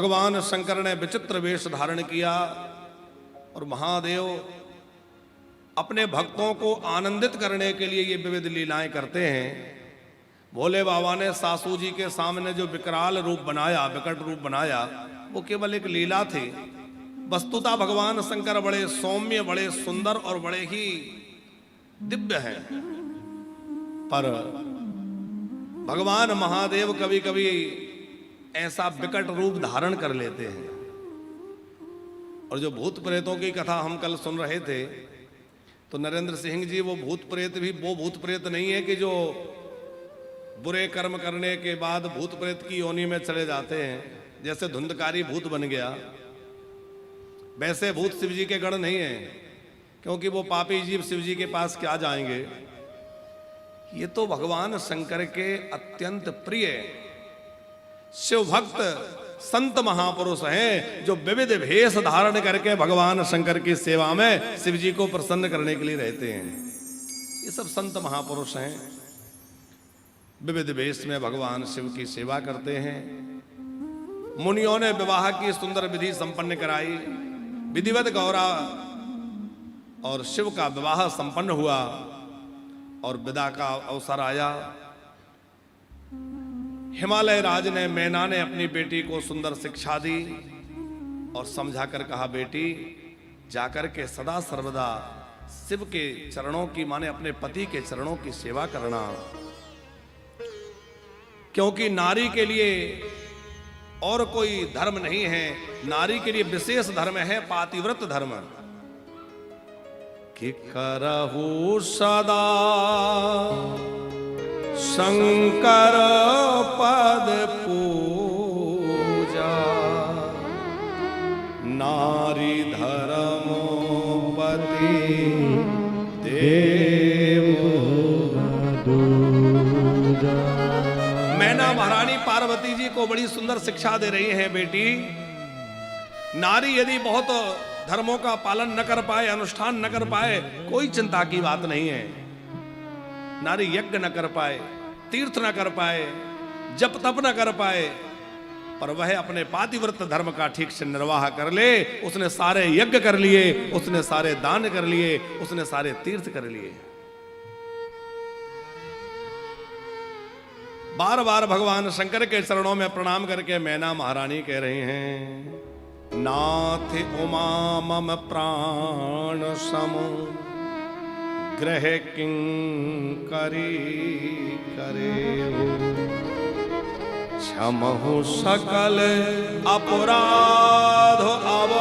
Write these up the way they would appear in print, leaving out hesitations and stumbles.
भगवान शंकर ने विचित्र वेश धारण किया और महादेव अपने भक्तों को आनंदित करने के लिए ये विविध लीलाएं करते हैं। भोले बाबा ने सासू जी के सामने जो विकराल रूप बनाया, विकट रूप बनाया, वो केवल एक लीला थी। वस्तुतः भगवान शंकर बड़े सौम्य, बड़े सुंदर और बड़े ही दिव्य हैं, पर भगवान महादेव कभी कभी ऐसा विकट रूप धारण कर लेते हैं। और जो भूत प्रेतों की कथा हम कल सुन रहे थे, तो नरेंद्र सिंह जी, वो भूत प्रेत भी वो भूत प्रेत नहीं है कि जो बुरे कर्म करने के बाद भूत प्रेत की योनि में चले जाते हैं, जैसे धुंधकारी भूत बन गया, वैसे भूत शिव जी के गण नहीं है, क्योंकि वो पापी जीव शिव जी के पास क्या जाएंगे। ये तो भगवान शंकर के अत्यंत प्रिय शिव भक्त संत महापुरुष हैं, जो विविध भेष धारण करके भगवान शंकर की सेवा में शिव जी को प्रसन्न करने के लिए रहते हैं। ये सब संत महापुरुष हैं, विविध भेष में भगवान शिव की सेवा करते हैं। मुनियों ने विवाह की सुंदर विधि संपन्न कराई, विधिवत गौरा और शिव का विवाह संपन्न हुआ और विदा का अवसर आया। हिमालय राज ने, मैना ने अपनी बेटी को सुंदर शिक्षा दी और समझाकर कहा, बेटी जाकर के सदा सर्वदा शिव के चरणों की, माने अपने पति के चरणों की सेवा करना, क्योंकि नारी के लिए और कोई धर्म नहीं है, नारी के लिए विशेष धर्म है पातिव्रत धर्म। कि करहु सदा शंकर पद पूजा, नारी धर्मोपति देव दूजा। मैना महारानी पार्वती जी को बड़ी सुंदर शिक्षा दे रही है, बेटी नारी यदि बहुत धर्मों का पालन न कर पाए, अनुष्ठान न कर पाए, कोई चिंता की बात नहीं है। नारी यज्ञ न कर पाए, तीर्थ न कर पाए, जप तप न कर पाए, पर वह अपने पातिव्रत धर्म का ठीक से निर्वाह कर ले। उसने सारे यज्ञ कर लिए, उसने सारे दान कर लिए, उसने सारे तीर्थ कर लिए। बार बार भगवान शंकर के चरणों में प्रणाम करके मैना महारानी कह रही हैं, नाथ उमा मम प्राण समो ग्रह किंकरी करे हो, क्षमहु सकल अपराध अब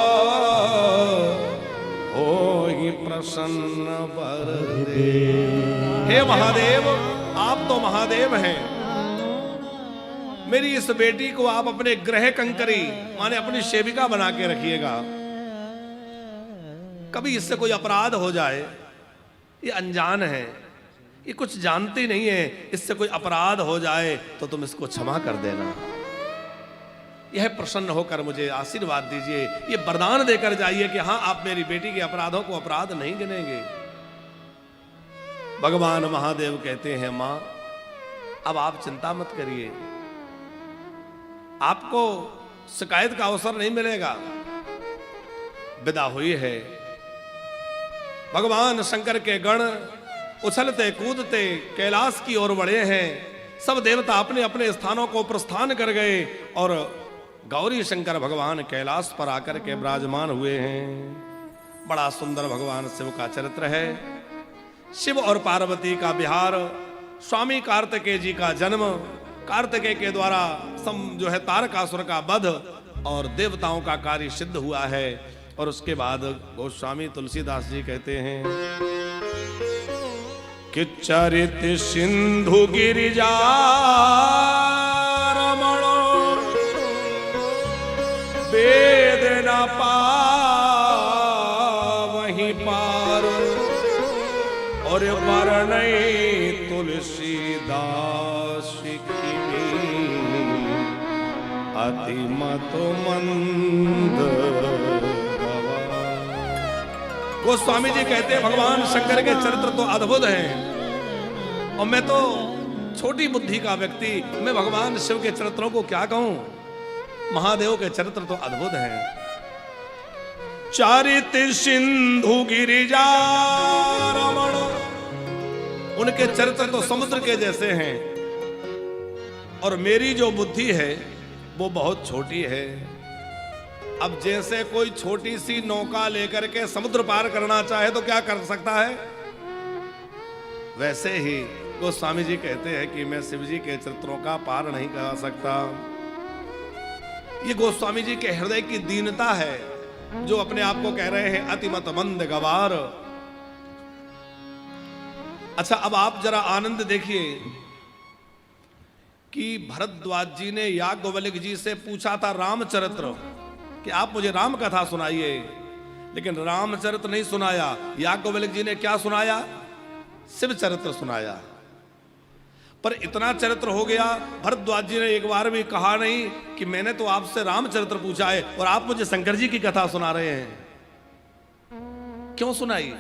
होहि प्रसन्न वर दे। हे महादेव, आप तो महादेव हैं, मेरी इस बेटी को आप अपने ग्रह कंकरी, माने अपनी सेविका बना के रखिएगा। कभी इससे कोई अपराध हो जाए, ये अनजान है, ये कुछ जानती नहीं है, इससे कोई अपराध हो जाए तो तुम इसको क्षमा कर देना। यह प्रसन्न होकर मुझे आशीर्वाद दीजिए, ये वरदान देकर जाइए कि हाँ, आप मेरी बेटी के अपराधों को अपराध नहीं गिनेंगे। भगवान महादेव कहते हैं, मां अब आप चिंता मत करिए, आपको शिकायत का अवसर नहीं मिलेगा। विदा हुई है। भगवान शंकर के गण उछलते कूदते कैलाश की ओर बढ़े हैं। सब देवता अपने अपने स्थानों को प्रस्थान कर गए और गौरी शंकर भगवान कैलाश पर आकर के विराजमान हुए हैं। बड़ा सुंदर भगवान शिव का चरित्र है। शिव और पार्वती का विहार, स्वामी कार्तिकेय जी का जन्म, कार्तिकेय के द्वारा जो है तारकासुर का वध और देवताओं का कार्य सिद्ध हुआ है। और उसके बाद गोस्वामी तुलसीदास जी कहते हैं कि चरित सिंधु गिरिजा रमण वेद न पावहि पार, और वर्णय तुलसीदास अति मत मंद। गोस्वामी जी कहते हैं भगवान शंकर के चरित्र तो अद्भुत हैं, और मैं तो छोटी बुद्धि का व्यक्ति, मैं भगवान शिव के चरित्रों को क्या कहूं। महादेव के चरित्र तो अद्भुत हैं। चारित सिंधु गिरिजा रमण, उनके चरित्र तो समुद्र के जैसे हैं। और मेरी जो बुद्धि है वो बहुत छोटी है। अब जैसे कोई छोटी सी नौका लेकर के समुद्र पार करना चाहे तो क्या कर सकता है, वैसे ही गोस्वामी जी कहते हैं कि मैं शिव जी के चरित्रों का पार नहीं कर सकता। ये गोस्वामी जी के हृदय की दीनता है, जो अपने आप को कह रहे हैं अतिमत मंद गवार। अच्छा, अब आप जरा आनंद देखिए कि भरद्वाज जी ने याज्ञवल्क्य जी से पूछा था रामचरित्र कि आप मुझे राम कथा सुनाइए, लेकिन रामचरित्र नहीं सुनाया। याज्ञवल्क्य जी ने क्या सुनाया, शिव चरित्र सुनाया। पर इतना चरित्र हो गया, भरद्वाज जी ने एक बार भी कहा नहीं कि मैंने तो आपसे रामचरित्र पूछा है और आप मुझे शंकर जी की कथा सुना रहे हैं। क्यों सुनाई?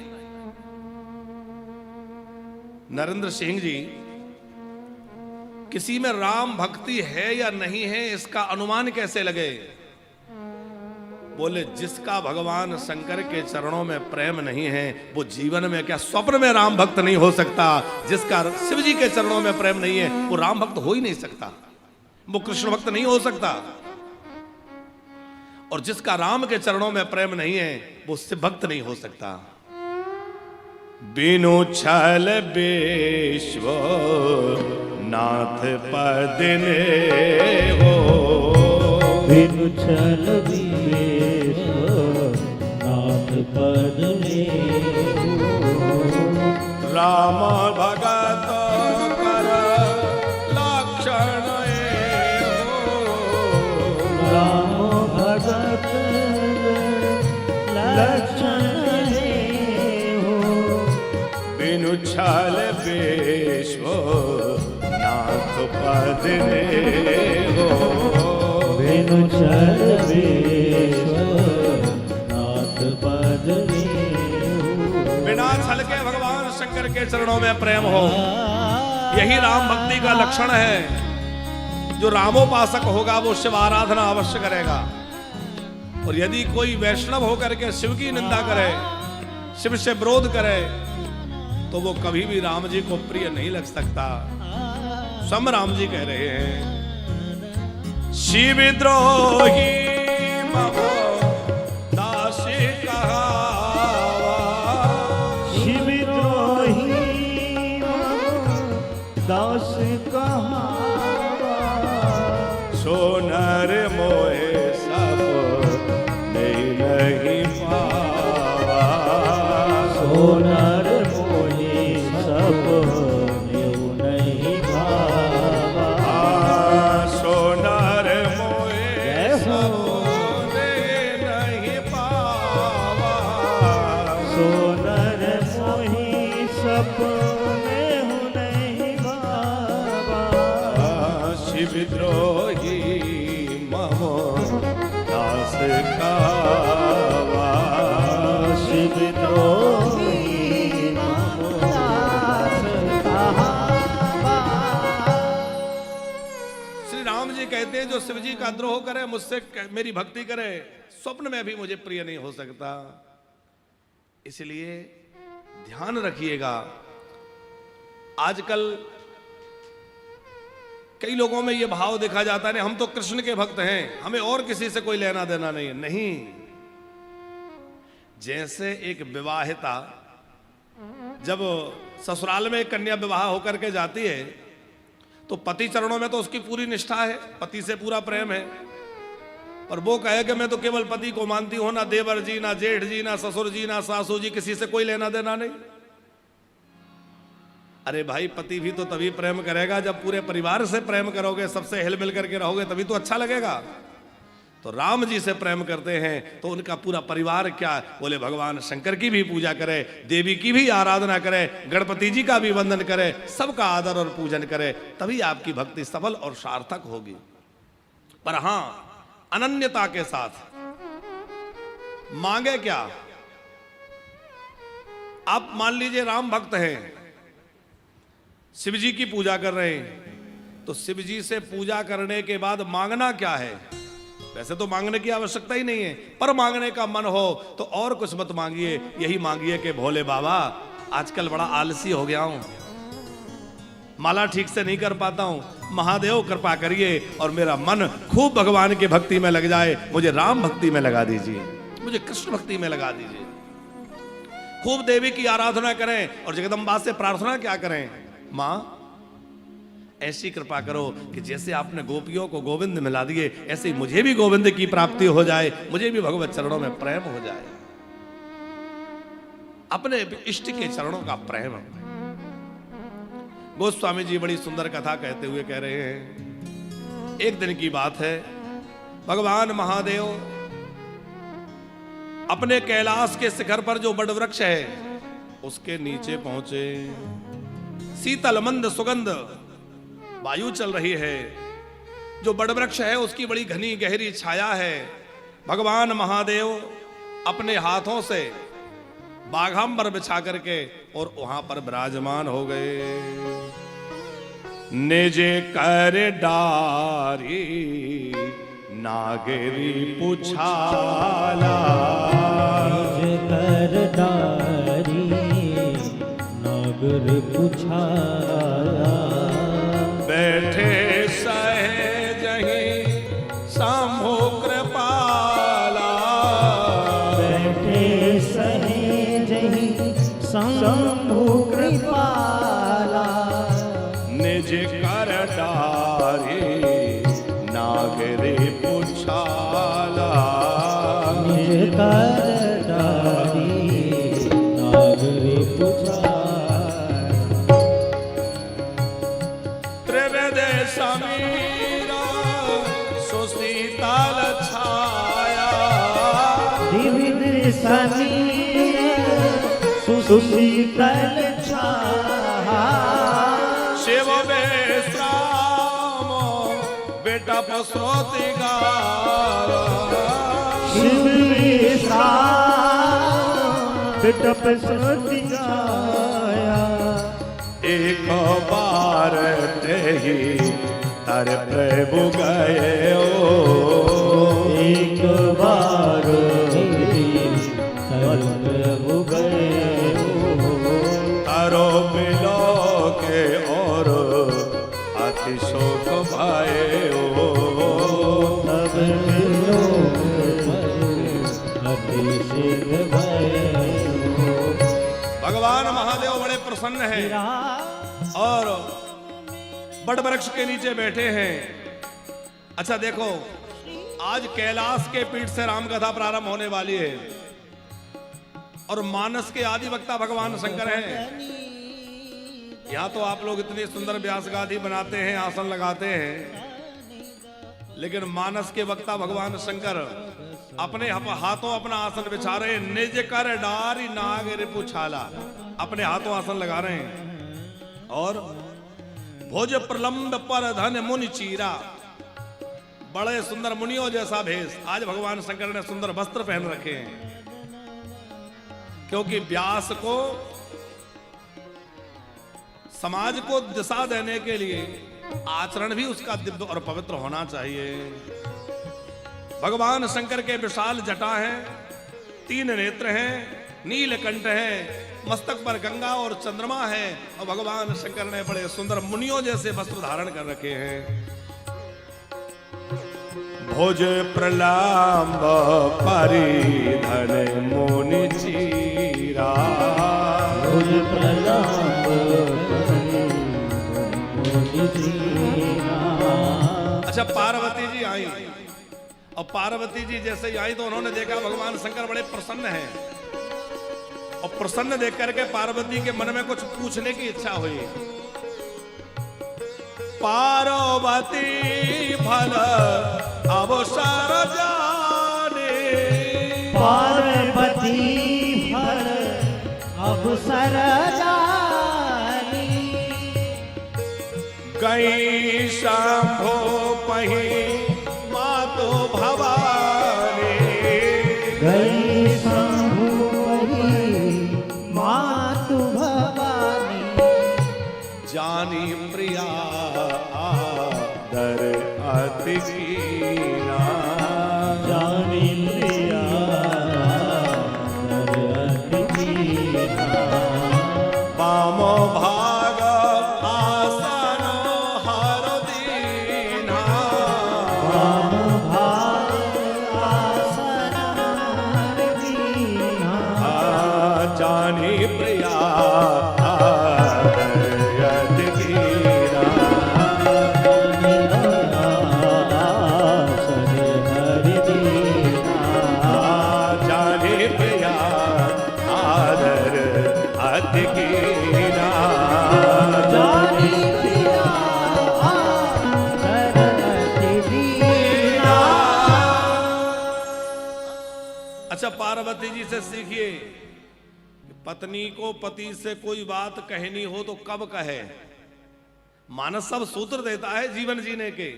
नरेंद्र सिंह जी, किसी में राम भक्ति है या नहीं है इसका अनुमान कैसे लगे? बोले जिसका भगवान शंकर के चरणों में प्रेम नहीं है वो जीवन में क्या स्वप्न में राम भक्त नहीं हो सकता। जिसका शिव जी के चरणों में प्रेम नहीं है वो राम भक्त हो ही नहीं सकता, वो कृष्ण भक्त नहीं हो सकता। और जिसका राम के चरणों में प्रेम नहीं है वो शिव भक्त नहीं हो सकता। बिनु छल बेश्व नाथ पद ने हो, बिनु छल नाथ पद ने राम भगत कर लक्षण राम भगत लक्षण हो, बिनु छल बेश्व नाथ पद ने हो, बिनु छल नाथ पद ने हो। बिना छल के भगवान शंकर के चरणों में प्रेम हो, यही राम भक्ति का लक्षण है। जो रामोपासक होगा वो शिव आराधना अवश्य करेगा। और यदि कोई वैष्णव होकर के शिव की निंदा करे, शिव से विरोध करे, तो वो कभी भी राम जी को प्रिय नहीं लग सकता। स्वयं राम जी कह रहे हैं, शिवद्रोही मम दासी कहावा, शिवद्रोही मम दास कहावा, सोनर मोहे सब नहीं पावा, सोनर मोहे सब नहीं भावा, सोनर मोहे सब नहीं पावा, सोनर मोहे सपने नहीं भावा, शिवद्रोही मम दास कहावा, शिवद्रोही मम दास कहावा। श्री राम जी कहते हैं जो शिव जी का द्रोह करे, मुझसे मेरी भक्ति करे, स्वप्न में भी मुझे प्रिय नहीं हो सकता। इसलिए ध्यान रखिएगा, आजकल कई लोगों में यह भाव देखा जाता है हम तो कृष्ण के भक्त हैं, हमें और किसी से कोई लेना देना नहीं है। नहीं, जैसे एक विवाहिता जब ससुराल में एक कन्या विवाह होकर के जाती है तो पति चरणों में तो उसकी पूरी निष्ठा है, पति से पूरा प्रेम है। और वो कहे कि मैं तो केवल पति को मानती हूं, ना देवर जी, ना जेठ जी, ना ससुर जी, ना सासू जी, किसी से कोई लेना देना नहीं। अरे भाई, पति भी तो तभी प्रेम करेगा जब पूरे परिवार से प्रेम करोगे, सबसे हिल मिल करके रहोगे, तभी तो अच्छा लगेगा। तो राम जी से प्रेम करते हैं तो उनका पूरा परिवार क्या, बोले भगवान शंकर की भी पूजा करे, देवी की भी आराधना करे, गणपति जी का भी वंदन करे, सबका आदर और पूजन करे, तभी आपकी भक्ति सफल और सार्थक होगी। पर हां, अनन्यता के साथ। मांगे क्या? आप मान लीजिए राम भक्त हैं, शिव जी की पूजा कर रहे हैं, तो शिव जी से पूजा करने के बाद मांगना क्या है? वैसे तो मांगने की आवश्यकता ही नहीं है, पर मांगने का मन हो तो और कुछ मत मांगिए, यही मांगिए कि भोले बाबा आजकल बड़ा आलसी हो गया हूं, माला ठीक से नहीं कर पाता हूं, महादेव कृपा करिए और मेरा मन खूब भगवान की भक्ति में लग जाए, मुझे राम भक्ति में लगा दीजिए, मुझे कृष्ण भक्ति में लगा दीजिए। खूब देवी की आराधना करें और जगदम्बा से प्रार्थना क्या करें, मां ऐसी कृपा करो कि जैसे आपने गोपियों को गोविंद मिला दिए, ऐसे ही मुझे भी गोविंद की प्राप्ति हो जाए, मुझे भी भगवत चरणों में प्रेम हो जाए, अपने इष्ट के चरणों का प्रेम। गोस्वामी जी बड़ी सुंदर कथा कहते हुए कह रहे हैं, एक दिन की बात है, भगवान महादेव अपने कैलाश के शिखर पर जो बड़ वृक्ष है उसके नीचे पहुंचे। शीतल मंद सुगंध वायु चल रही है, जो बड़ वृक्ष है उसकी बड़ी घनी गहरी छाया है। भगवान महादेव अपने हाथों से बाघांबर बिछा करके और वहां पर विराजमान हो गए। निजे कर डारी नागरी पुछाला, निज कर डारी नागर पुछाला, बैठे सहज ही शंभु कृपाला, बैठे सहज ही शंभु कृपाला, निज कर डारी नागरी पुछाला, निज कर डारी नागरी पुछाला, त्रिवेद समीरा सुशीतल छाया, विविध समीर सुशीतल छाया, शिव विश्राम बेटा पसोती गारा, शिव विश्राम बिटप श्रुति गाया, एक बार तेही तर प्रभु गए ओ, एक बार हर प्रभु गए तारो मिलो के और अति शोक भाए ओ, तब लोग अभिषेक भय। भगवान महादेव बड़े प्रसन्न हैं और बड़ वृक्ष के नीचे बैठे हैं। अच्छा देखो, आज कैलाश के पीठ से राम कथा प्रारंभ होने वाली है और मानस के आदि वक्ता भगवान शंकर हैं। यहाँ तो आप लोग इतनी सुंदर व्यास गादी बनाते हैं, आसन लगाते हैं, लेकिन मानस के वक्ता भगवान शंकर अपने हाथों अपना आसन बिछा रहे हैं। निज कर डारी नाग रिपु छाला, अपने हाथों आसन लगा रहे हैं और भोज प्रलंब पर धन मुनि चीरा, बड़े सुंदर मुनियों जैसा भेष। आज भगवान शंकर ने सुंदर वस्त्र पहन रखे हैं, क्योंकि व्यास को समाज को दिशा देने के लिए आचरण भी उसका दिव्य और पवित्र होना चाहिए। भगवान शंकर के विशाल जटा हैं, 3 नेत्र हैं, नीलकंठ है, मस्तक पर गंगा और चंद्रमा है और भगवान शंकर ने बड़े सुंदर मुनियों जैसे वस्त्र धारण कर रखे हैं। भोज प्रलंब परिधन मुनि चीरा, भोज प्रलंब मुनि चीरा। अच्छा, पार्वती जी आई और पार्वती जी जैसे ही आई तो उन्होंने देखा भगवान शंकर बड़े प्रसन्न हैं और प्रसन्न देख करके पार्वती के मन में कुछ पूछने की इच्छा हुई। पार्वती फल अवसर जाने, पार्वती फल अवसर जानी, गई शंभो पही मातो भवानी, गई शंभु मातु भवानी, जानी प्रिया आदर अति कीना, प्रिया आदर कीना। जाने प्रिया आदर अति कीना। अच्छा, पार्वती जी से सीखिए, पत्नी को पति से कोई बात कहनी हो तो कब कहे। मानस सब सूत्र देता है जीवन जीने के।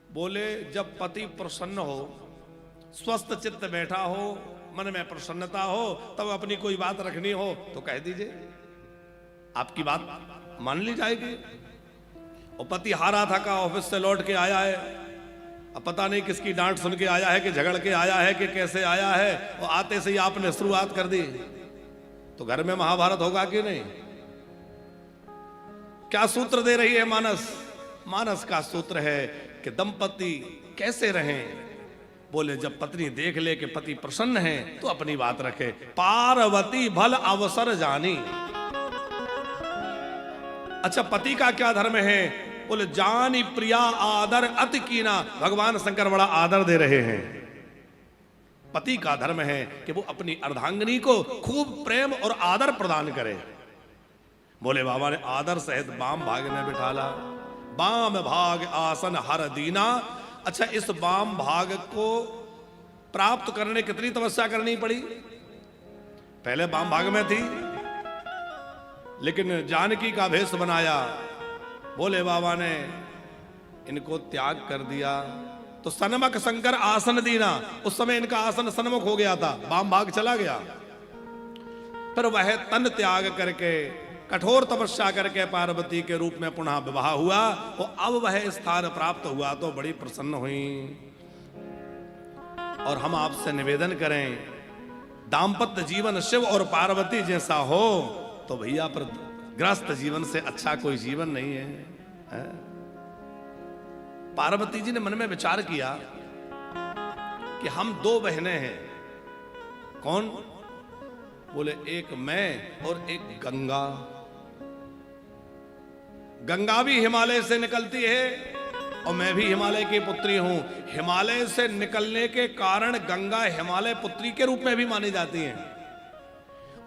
बोले जब पति प्रसन्न हो, स्वस्थ चित्त बैठा हो, मन में प्रसन्नता हो, तब अपनी कोई बात रखनी हो तो कह दीजिए, आपकी बात मान ली जाएगी। और पति हारा थका ऑफिस से लौट के आया है, अब पता नहीं किसकी डांट सुन के आया है कि झगड़ के आया है कि कैसे आया है, और आते से ही आपने शुरुआत कर दी, तो घर में महाभारत होगा कि नहीं। क्या सूत्र दे रही है मानस? मानस का सूत्र है कि दंपति कैसे रहें। बोले जब पत्नी देख ले कि पति प्रसन्न है तो अपनी बात रखे। पार्वती भल अवसर जानी। अच्छा, पति का क्या धर्म है? बोले जानी प्रिया आदर अति कीना। भगवान शंकर बड़ा आदर दे रहे हैं। पति का धर्म है कि वो अपनी अर्धांगिनी को खूब प्रेम और आदर प्रदान करे। बोले बाबा ने आदर सहित बाम भाग में बिठाला। बाम भाग आसन हर दीना। अच्छा, इस बाम भाग को प्राप्त करने कितनी तपस्या करनी पड़ी? पहले बाम भाग में थी, लेकिन जानकी का भेष बनाया। बोले बाबा ने इनको त्याग कर दिया तो सन्मख शंकर आसन दीना। उस समय इनका आसन सन्मुख हो गया था, बाम भाग चला गया। फिर वह तन त्याग करके कठोर तपस्या करके पार्वती के रूप में पुनः विवाह हुआ, और अब वह स्थान प्राप्त हुआ तो बड़ी प्रसन्न हुई। और हम आपसे निवेदन करें, दाम्पत्य जीवन शिव और पार्वती जैसा हो तो भैया पर ग्रस्त जीवन से अच्छा कोई जीवन नहीं है। पार्वती जी ने मन में विचार किया कि हम दो बहनें हैं। कौन? बोले एक मैं और एक गंगा। गंगा भी हिमालय से निकलती है और मैं भी हिमालय की पुत्री हूं। हिमालय से निकलने के कारण गंगा हिमालय पुत्री के रूप में भी मानी जाती हैं।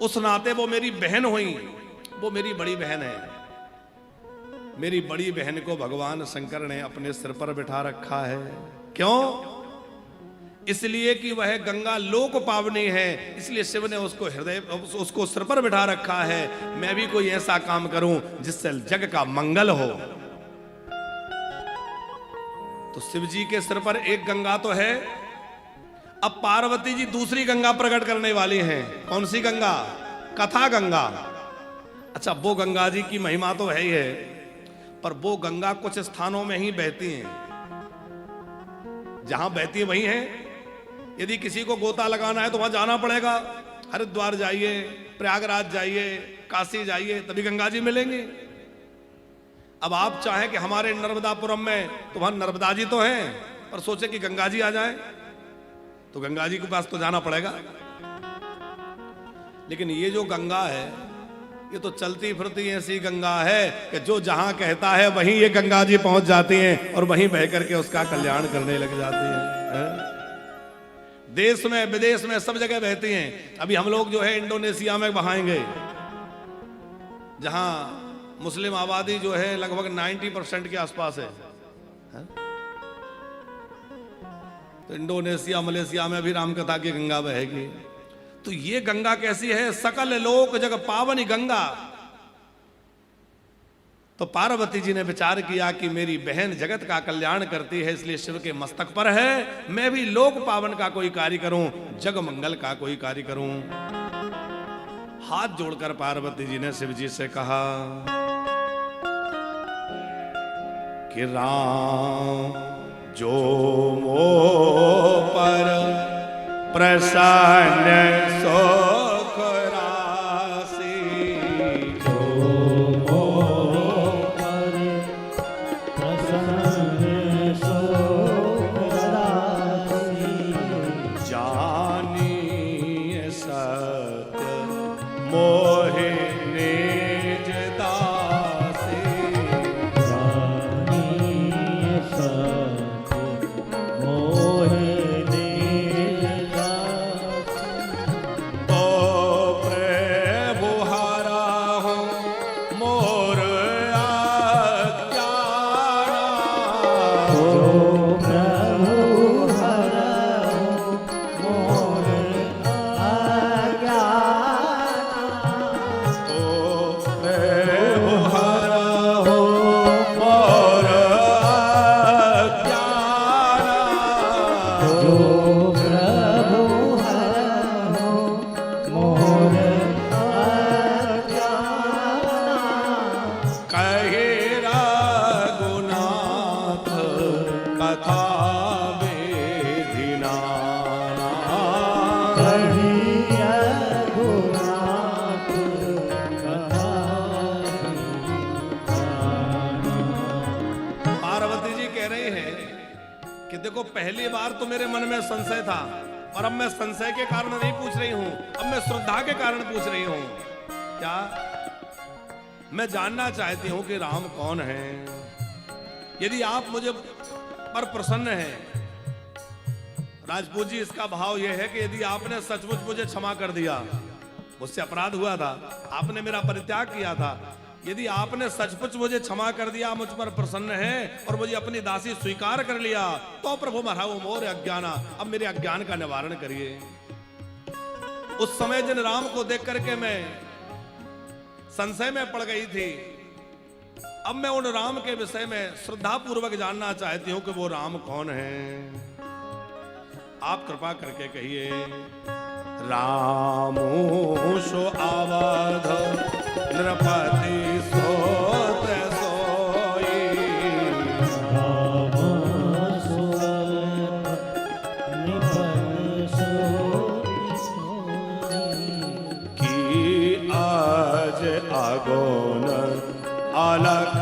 उस नाते वो मेरी बहन हुई, वो मेरी बड़ी बहन है। मेरी बड़ी बहन को भगवान शंकर ने अपने सिर पर बिठा रखा है। क्यों? इसलिए कि वह गंगा लोक पावनी है, इसलिए शिव ने उसको सिर पर बिठा रखा है। मैं भी कोई ऐसा काम करूं जिससे जग का मंगल हो। तो शिव जी के सिर पर एक गंगा तो है, अब पार्वती जी दूसरी गंगा प्रकट करने वाली हैं। कौन सी गंगा? कथा गंगा। अच्छा, वो गंगा जी की महिमा तो है ही है, पर वो गंगा कुछ स्थानों में ही बहती हैं। जहां बहती है वही है। यदि किसी को गोता लगाना है तो वहां जाना पड़ेगा। हरिद्वार जाइए, प्रयागराज जाइए, काशी जाइए, तभी गंगा जी मिलेंगे। अब आप चाहें कि हमारे नर्मदापुरम में तो वहां नर्मदा जी तो हैं, पर सोचे कि गंगा जी आ जाए तो गंगा जी के पास तो जाना पड़ेगा। लेकिन ये जो गंगा है, ये तो चलती फिरती ऐसी गंगा है कि जो जहां कहता है वहीं ये गंगा जी पहुंच जाती हैं और वहीं बह करके उसका कल्याण करने लग जाती हैं। देश में विदेश में सब जगह बहती हैं। अभी हम लोग जो है इंडोनेशिया में बहाएंगे, जहां मुस्लिम आबादी जो है लगभग 90% के आसपास है। तो इंडोनेशिया मलेशिया में भी रामकथा की गंगा बहेगी। तो ये गंगा कैसी है? सकल लोक जग पावनी गंगा। तो पार्वती जी ने विचार किया कि मेरी बहन जगत का कल्याण करती है, इसलिए शिव के मस्तक पर है, मैं भी लोक पावन का कोई कार्य करूं, जग मंगल का कोई कार्य करूं। हाथ जोड़कर पार्वती जी ने शिव जी से कहा कि राम जो मो पर प्रसन्न सुख राशि, जो मो पर प्रसन्न सुख राशि, जानिए सत्य जो प्रभु हरहु मोर अज्ञाना कहे रघुनाथ कथा वेधिना कही रघुनाथ कथा पार्वती जी कह रही हैं कि देखो पहली बार तो मेरे मन में संशय था और अब मैं संशय के कारण नहीं पूछ रही हूं, अब मैं श्रद्धा के कारण पूछ रही हूं। क्या मैं जानना चाहती हूं कि राम कौन है। यदि आप मुझे पर प्रसन्न हैं राजपूत जी, इसका भाव यह है कि यदि आपने सचमुच मुझे क्षमा कर दिया, मुझसे अपराध हुआ था, आपने मेरा परित्याग किया था, यदि आपने सचमुच मुझे क्षमा कर दिया, मुझ पर प्रसन्न है और मुझे अपनी दासी स्वीकार कर लिया, तो प्रभु मरहु मोर अज्ञाना, अब मेरे अज्ञान का निवारण करिए। उस समय जिन राम को देख करके मैं संशय में पड़ गई थी, अब मैं उन राम के विषय में श्रद्धा पूर्वक जानना चाहती हूं कि वो राम कौन है। आप कृपा करके कहिए। रामोषो अवध नृपति सोत सोई राम सुअवध नृपति सोई की आज आगोन अलख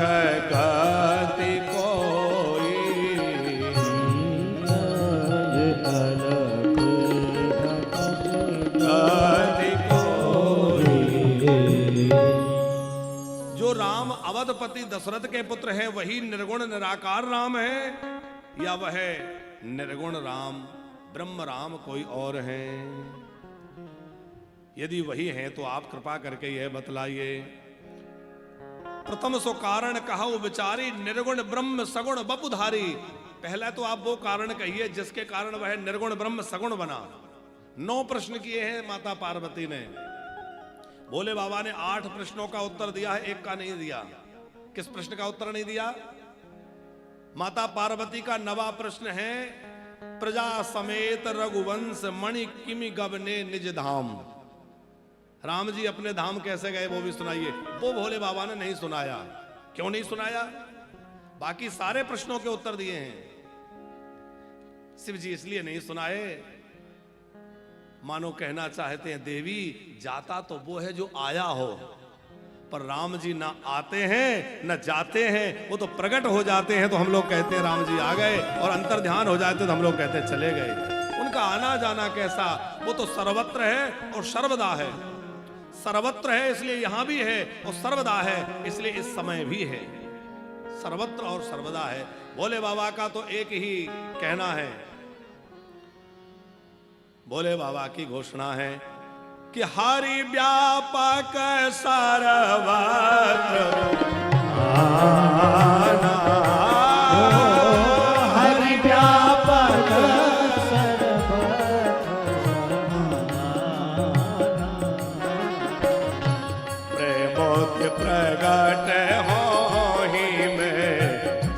गति कोई गति कोई। जो राम अवधपति दशरथ के पुत्र हैं वही निर्गुण निराकार राम है, या वह निर्गुण राम ब्रह्म राम कोई और है? यदि वही हैं तो आप कृपा करके यह बतलाइए। प्रथम सो कारण कहो विचारी निर्गुण ब्रह्म सगुण बपुधारी। पहला तो आप वो कारण कहिए जिसके कारण वह निर्गुण ब्रह्म सगुण बना। 9 प्रश्न किए हैं माता पार्वती ने। भोले बाबा ने 8 प्रश्नों का उत्तर दिया है, एक का नहीं दिया। किस प्रश्न का उत्तर नहीं दिया? माता पार्वती का 9वां प्रश्न है, प्रजा समेत रघुवंश मणि किमि गबने निज धाम। राम जी अपने धाम कैसे गए वो भी सुनाइए। वो भोले बाबा ने नहीं सुनाया। क्यों नहीं सुनाया? बाकी सारे प्रश्नों के उत्तर दिए हैं, शिव जी इसलिए नहीं सुनाए, मानो कहना चाहते हैं देवी जाता तो वो है जो आया हो, पर राम जी ना आते हैं न जाते हैं, वो तो प्रकट हो जाते हैं तो हम लोग कहते हैं राम जी आ गए, और अंतर ध्यान हो जाते तो हम लोग कहते हैं चले गए। उनका आना जाना कैसा, वो तो सर्वत्र है और सर्वदा है। सर्वत्र है इसलिए यहां भी है, और सर्वदा है इसलिए इस समय भी है। सर्वत्र और सर्वदा है। भोले बाबा का तो एक ही कहना है, भोले बाबा की घोषणा है कि हरि व्यापक सर्वत्र आना। हरि व्यापक सर्वत्र प्रेमोद्य प्रगट हो ही में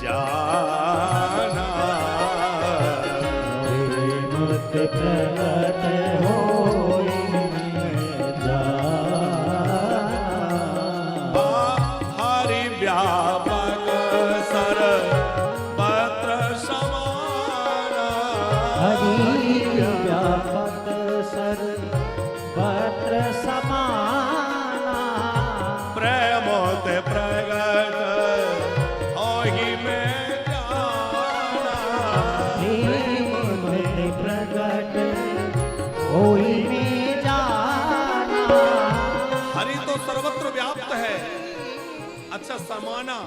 जाना। प्रेमोद्य प्रगट होई में जाना। हरि व्यापक सर्वत्र समाना। हरि व्यापक सर्वत्र समाना। प्रेमोद्य प्रगट हो ही में जाना। प्रेमोद्य प्रगट होई में जाना। हरि तो सर्वत्र व्याप्त है। अच्छा समाना,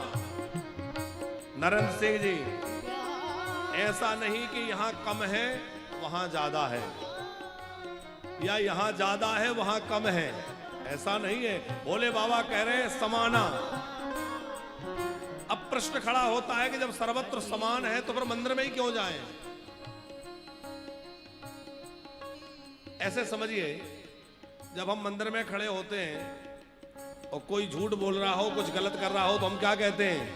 नरेंद्र सिंह जी, ऐसा नहीं कि यहां कम है वहां ज्यादा है, या यहां ज्यादा है वहां कम है, ऐसा नहीं है। भोले बाबा कह रहे हैं समाना। अब प्रश्न खड़ा होता है कि जब सर्वत्र समान है तो फिर मंदिर में ही क्यों जाएं? ऐसे समझिए, जब हम मंदिर में खड़े होते हैं और कोई झूठ बोल रहा हो, कुछ गलत कर रहा हो, तो हम क्या कहते हैं?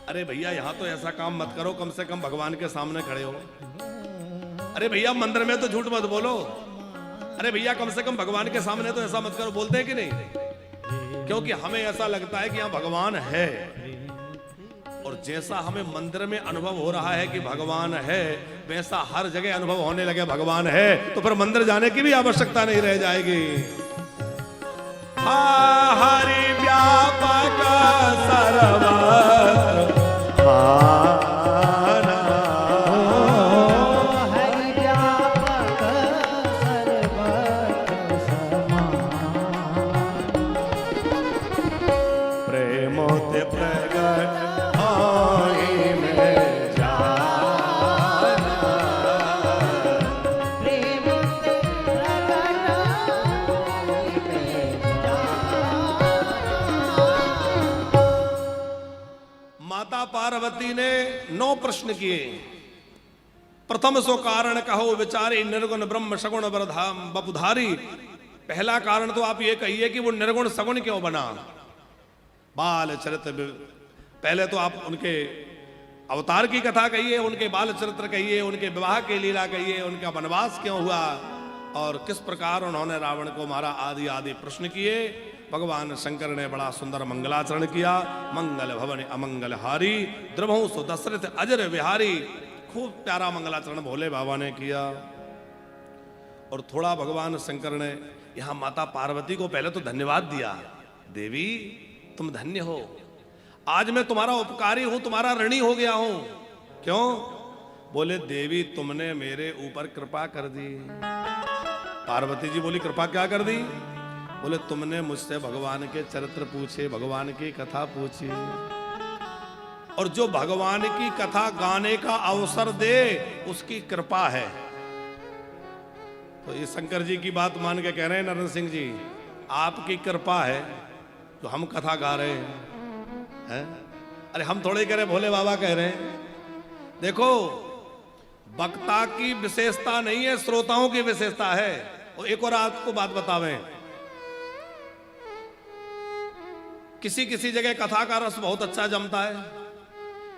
अरे भैया यहां तो ऐसा काम मत करो, कम से कम भगवान के सामने खड़े हो। अरे भैया मंदिर में तो झूठ मत बोलो। अरे भैया कम से कम भगवान के सामने तो ऐसा मत करो। बोलते हैं कि नहीं? क्योंकि हमें ऐसा लगता है कि यहाँ भगवान है, और जैसा हमें मंदिर में अनुभव हो रहा है कि भगवान है, वैसा हर जगह अनुभव होने लगे भगवान है, तो फिर मंदिर जाने की भी आवश्यकता नहीं रह जाएगी। हरि व्यापक सर्वत्र माना। हरि व्यापक सर्वत्र समान। प्रेमोते प्रगट होई में जाना। प्रेम से प्रगट होई में जाना। माता पार्वती ने 9 प्रश्न किए। प्रथम सो कारण कहो विचारे निर्गुण ब्रह्म सगुण वरधाम बपुधारी। पहला कारण तो आप ये कहिए कि वो निर्गुण सगुण क्यों बना। बाल चरित्र, पहले तो आप उनके अवतार की कथा कहिए, उनके बाल चरित्र कहिए, उनके विवाह की लीला कहिए, उनका वनवास क्यों हुआ और किस प्रकार उन्होंने रावण को मारा, आदि आदि प्रश्न किए। भगवान शंकर ने बड़ा सुंदर मंगलाचरण किया। मंगल भवन अमंगल हारी द्रभौ सो दशरथ अजर विहारी। खूब प्यारा मंगलाचरण भोले बाबा ने किया। और थोड़ा भगवान शंकर ने यहां माता पार्वती को पहले तो धन्यवाद दिया। देवी तुम धन्य हो, आज मैं तुम्हारा उपकारी हूं, तुम्हारा ऋणी हो गया हूं। क्यों? बोले देवी तुमने मेरे ऊपर कृपा कर दी। पार्वती जी बोली कृपा क्या कर दी? बोले तुमने मुझसे भगवान के चरित्र पूछे, भगवान की कथा पूछी, और जो भगवान की कथा गाने का अवसर दे उसकी कृपा है। तो ये शंकर जी की बात मान के कह रहे हैं नरेंद्र सिंह जी, आपकी कृपा है तो हम कथा गा रहे हैं। अरे हम थोड़े कह रहे, भोले बाबा कह रहे हैं। देखो वक्ता की विशेषता नहीं है, श्रोताओं की विशेषता है। और एक और आपको बात बतावें, किसी किसी जगह कथा का रस बहुत अच्छा जमता है,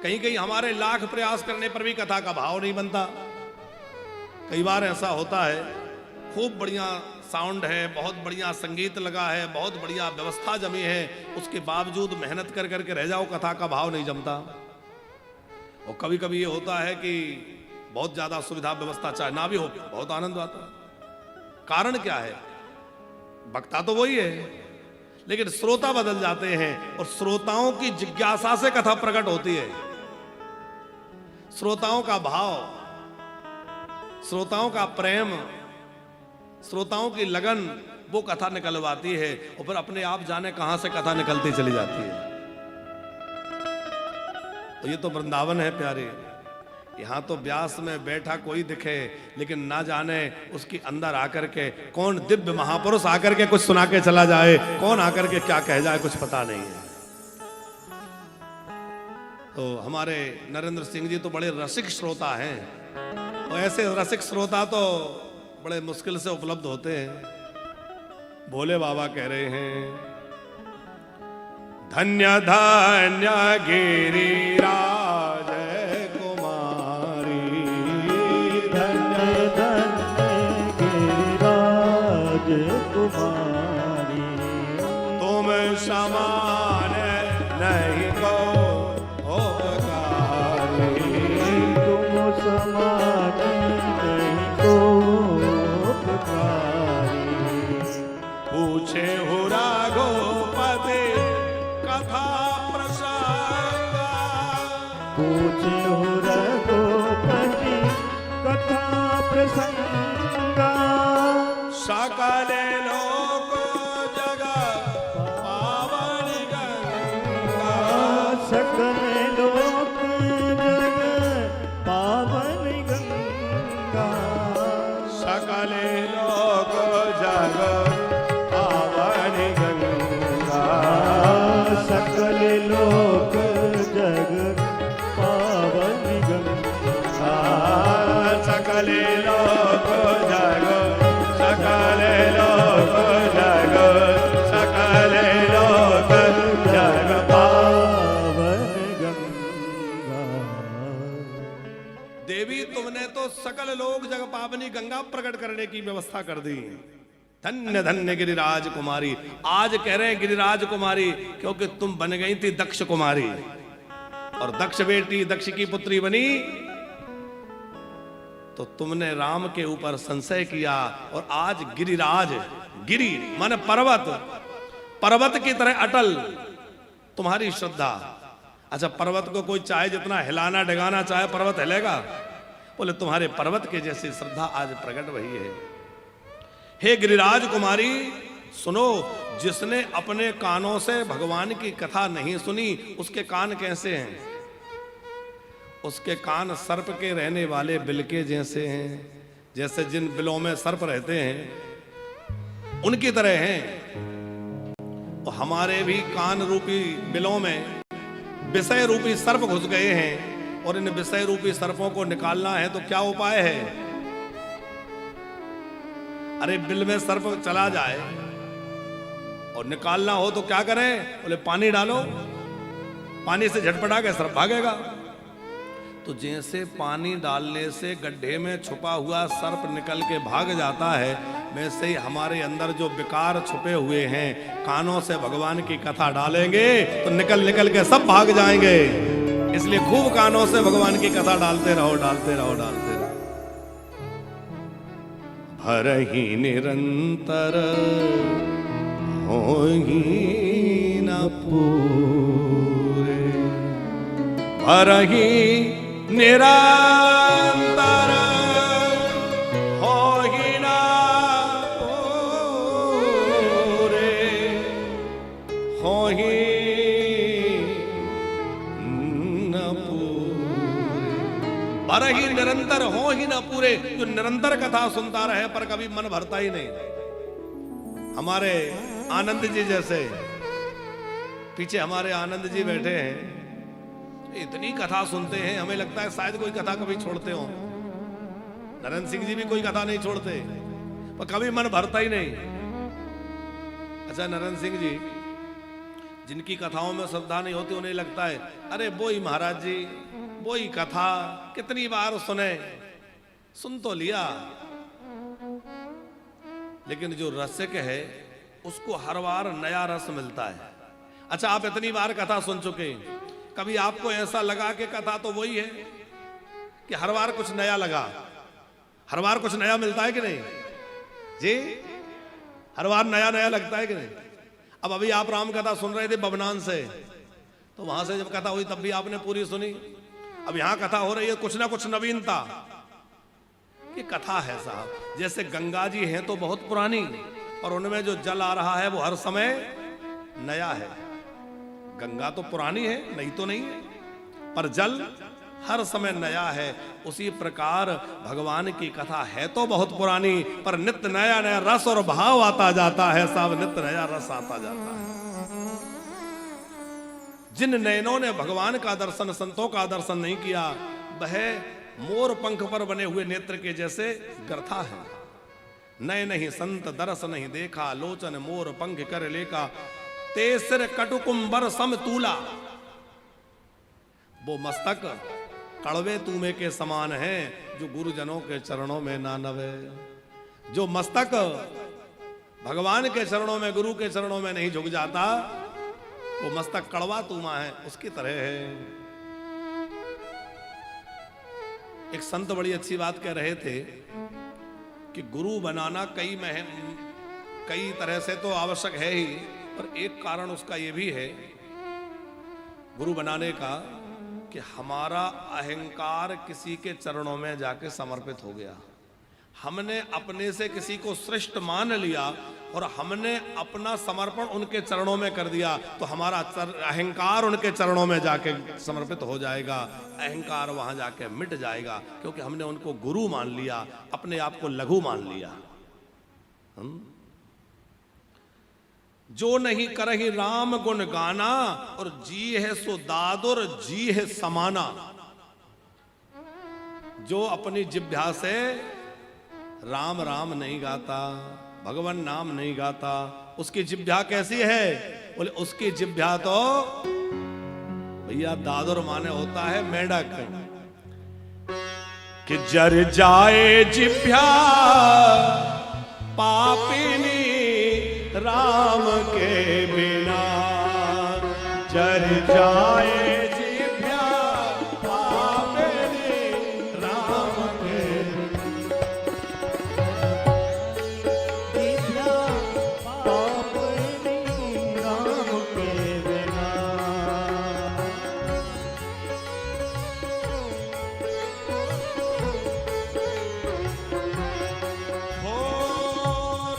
कहीं कहीं हमारे लाख प्रयास करने पर भी कथा का भाव नहीं बनता। कई बार ऐसा होता है, खूब बढ़िया साउंड है, बहुत बढ़िया संगीत लगा है, बहुत बढ़िया व्यवस्था जमी है, उसके बावजूद मेहनत कर करके रह जाओ, कथा का भाव नहीं जमता। और कभी कभी ये होता है कि बहुत ज्यादा सुविधा व्यवस्था चाहे ना भी हो, बहुत आनंद आता। कारण क्या है? वक्ता तो वही है, लेकिन श्रोता बदल जाते हैं, और श्रोताओं की जिज्ञासा से कथा प्रकट होती है। श्रोताओं का भाव, श्रोताओं का प्रेम, श्रोताओं की लगन, वो कथा निकलवाती है, और फिर अपने आप जाने कहां से कथा निकलती चली जाती है। तो ये तो वृंदावन है प्यारे। यहां तो व्यास में बैठा कोई दिखे, लेकिन ना जाने उसके अंदर आकर के कौन दिव्य महापुरुष आकर के कुछ सुना के चला जाए, कौन आकर के क्या कह जाए, कुछ पता नहीं है। तो हमारे नरेंद्र सिंह जी तो बड़े रसिक श्रोता हैं, और ऐसे रसिक श्रोता तो बड़े मुश्किल से उपलब्ध होते हैं। भोले बाबा कह रहे हैं, धन्य धन्य गिरिराज कुमारी, धन्य धन्य गिरिराज कुमारी। तुम समान नहीं को उपकारी, तुम समान नहीं को उपकारी। पूछे हो राघोपति कथा प्रसंग, पूछे हो रघुपति कथा प्रसंग। सकल लोक जग पावन गंगा, सकल लोक जग पावन गंगा। सकल लोक जग पावन गंगा, सकल लोक जग पावन गंगा। सकल लोक जग, सकल लोक जग, सकल लोक जग पावन गंगा। देवी तुमने तो सकल लोग जग पावनी गंगा प्रकट करने की व्यवस्था कर दी। धन्य धन्य गिरिराज कुमारी। आज कह रहे हैं गिरिराज कुमारी क्योंकि तुम बन गई थी दक्ष कुमारी, और दक्ष बेटी दक्ष की पुत्री बनी तो तुमने राम के ऊपर संशय किया, और आज गिरिराज, गिरि माने पर्वत, पर्वत की तरह अटल तुम्हारी श्रद्धा। अच्छा, पर्वत को कोई चाहे जितना हिलाना डगाना चाहे पर्वत हिलेगा? बोले तुम्हारे पर्वत के जैसी श्रद्धा आज प्रकट वही है। हे गिरिराज कुमारी सुनो, जिसने अपने कानों से भगवान की कथा नहीं सुनी उसके कान कैसे हैं? उसके कान सर्प के रहने वाले बिल के जैसे हैं, जैसे जिन बिलों में सर्प रहते हैं उनकी तरह हैं। और हमारे भी कान रूपी बिलों में विषय रूपी सर्प घुस गए हैं, और इन विषय रूपी सर्पों को निकालना है तो क्या उपाय है? अरे बिल में सर्प चला जाए और निकालना हो तो क्या करें? बोले पानी डालो, पानी से झटपटा के सर्प भागेगा। तो जैसे पानी डालने से गड्ढे में छुपा हुआ सर्प निकल के भाग जाता है, वैसे ही हमारे अंदर जो विकार छुपे हुए हैं, कानों से भगवान की कथा डालेंगे तो निकल निकल के सब भाग जाएंगे। इसलिए खूब कानों से भगवान की कथा डालते रहो, डालते रहो, डालते रहो। भरहि निरंतर होहि न पूरे, भरहि निरंतर होहि न पूरे, होहि न पूरे। भरहि निरंतर होहि न पूरे, जो निरंतर कथा सुनता रहे पर कभी मन भरता ही नहीं। हमारे आनंद जी जैसे, पीछे हमारे आनंद जी बैठे हैं, इतनी कथा सुनते हैं हमें लगता है शायद कोई कथा कभी छोड़ते हो। नरेंद्र सिंह जी भी कोई कथा नहीं छोड़ते, पर कभी मन भरता ही नहीं। अच्छा, नरेंद्र सिंह जी जिनकी कथाओं में श्रद्धा नहीं होती उन्हें लगता है अरे वो ही महाराज जी, वो ही कथा कितनी बार सुने, सुन तो लिया, लेकिन जो रसिक है उसको हर बार नया रस मिलता है। अच्छा, आप इतनी बार कथा सुन चुके, कभी आपको ऐसा लगा कि कथा तो वही है कि हर बार कुछ नया लगा? हर बार कुछ नया मिलता है कि नहीं जी? हर बार नया नया लगता है कि नहीं? अब अभी आप राम कथा सुन रहे थे बबनान से, तो वहां से जब कथा हुई तब भी आपने पूरी सुनी। अब यहां कथा हो रही है, कुछ ना कुछ नवीनता की कथा है साहब। जैसे गंगा जी हैं तो बहुत पुरानी, और उनमें जो जल आ रहा है वो हर समय नया है। गंगा तो पुरानी है, नहीं तो नहीं है, पर जल हर समय नया है। उसी प्रकार भगवान की कथा है तो बहुत पुरानी, पर नित्य नया नया रस और भाव आता जाता है साहब, नित्य नया रस आता जाता है। जिन नयनों ने भगवान का दर्शन, संतों का दर्शन नहीं किया, वह मोर पंख पर बने हुए नेत्र के जैसे गर्था है। नय नहीं संत दरस नहीं देखा, लोचन मोर पंख कर लेका, तेसर कटुकुंबर समतूला। वो मस्तक कड़वे तूमे के समान है जो गुरुजनों के चरणों में ना नवे। जो मस्तक भगवान के चरणों में, गुरु के चरणों में नहीं झुक जाता, वो मस्तक कड़वा तूमा है, उसकी तरह है। एक संत बड़ी अच्छी बात कह रहे थे कि गुरु बनाना कई तरह से तो आवश्यक है ही, पर एक कारण उसका ये भी है गुरु बनाने का कि हमारा अहंकार किसी के चरणों में जाके समर्पित हो गया। हमने अपने से किसी को श्रेष्ठ मान लिया और हमने अपना समर्पण उनके चरणों में कर दिया, तो हमारा अहंकार उनके चरणों में जाके समर्पित हो जाएगा। अहंकार वहां जाके मिट जाएगा, क्योंकि हमने उनको गुरु मान लिया, अपने आप को लघु मान लिया। जो नहीं करहि राम गुण गाना, और जी है सो दादुर जी है समाना। जो अपनी जिह्वा से राम राम नहीं गाता, भगवान नाम नहीं गाता, उसकी जिह्वा कैसी है? बोले उसकी जिह्वा तो भैया दादुर माने होता है मेढक। कि जर जाए जिभ्या पापिनी राम के बिना, जर जाए जिभ्या पापिनी राम के जिभ्या पापिनी राम के बिना। हो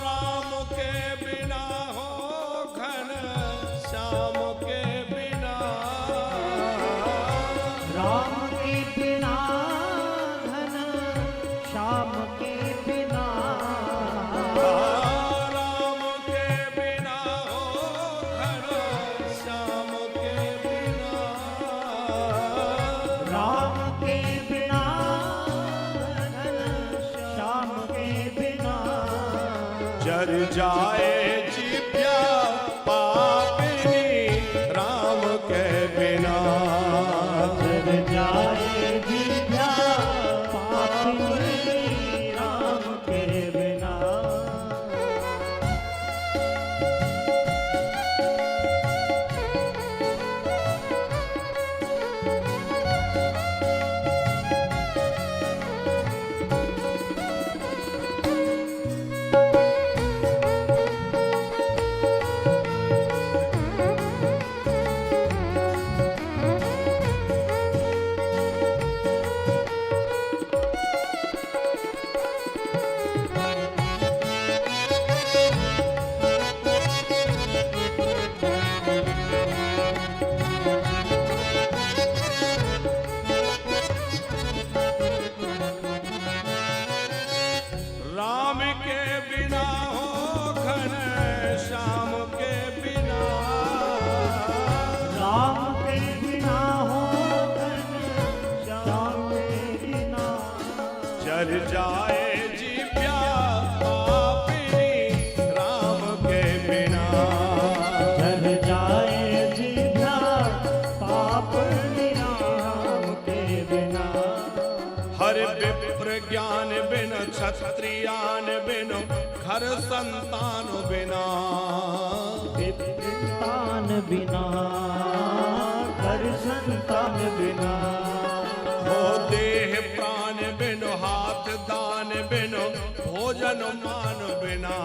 राम के बिना, हो घन श्याम के बिना, राम के बिना घन श्याम के बिना, राम के बिना, हो घन श्याम के बिना, राम के बिना घन श्याम के बिना, जर जाए जिभ्या पापिनी राम के बिना, जर जाए जिभ्या पापिनी राम के बिना। राम के बिना, हो घन श्याम के बिना, राम के बिना हो घन श्याम के बिना, जर जाए जिभ्या पापिनी राम के बिना, जर जाए जिभ्या पापिनी राम के बिना। हर विप्र ज्ञान बिन, क्षत्रियान बिन, घर संतान बिना, संतान बिना, घर संतान बिना, हो देह प्राण बिन, हाथ दान बिन, भोजन मान बिना,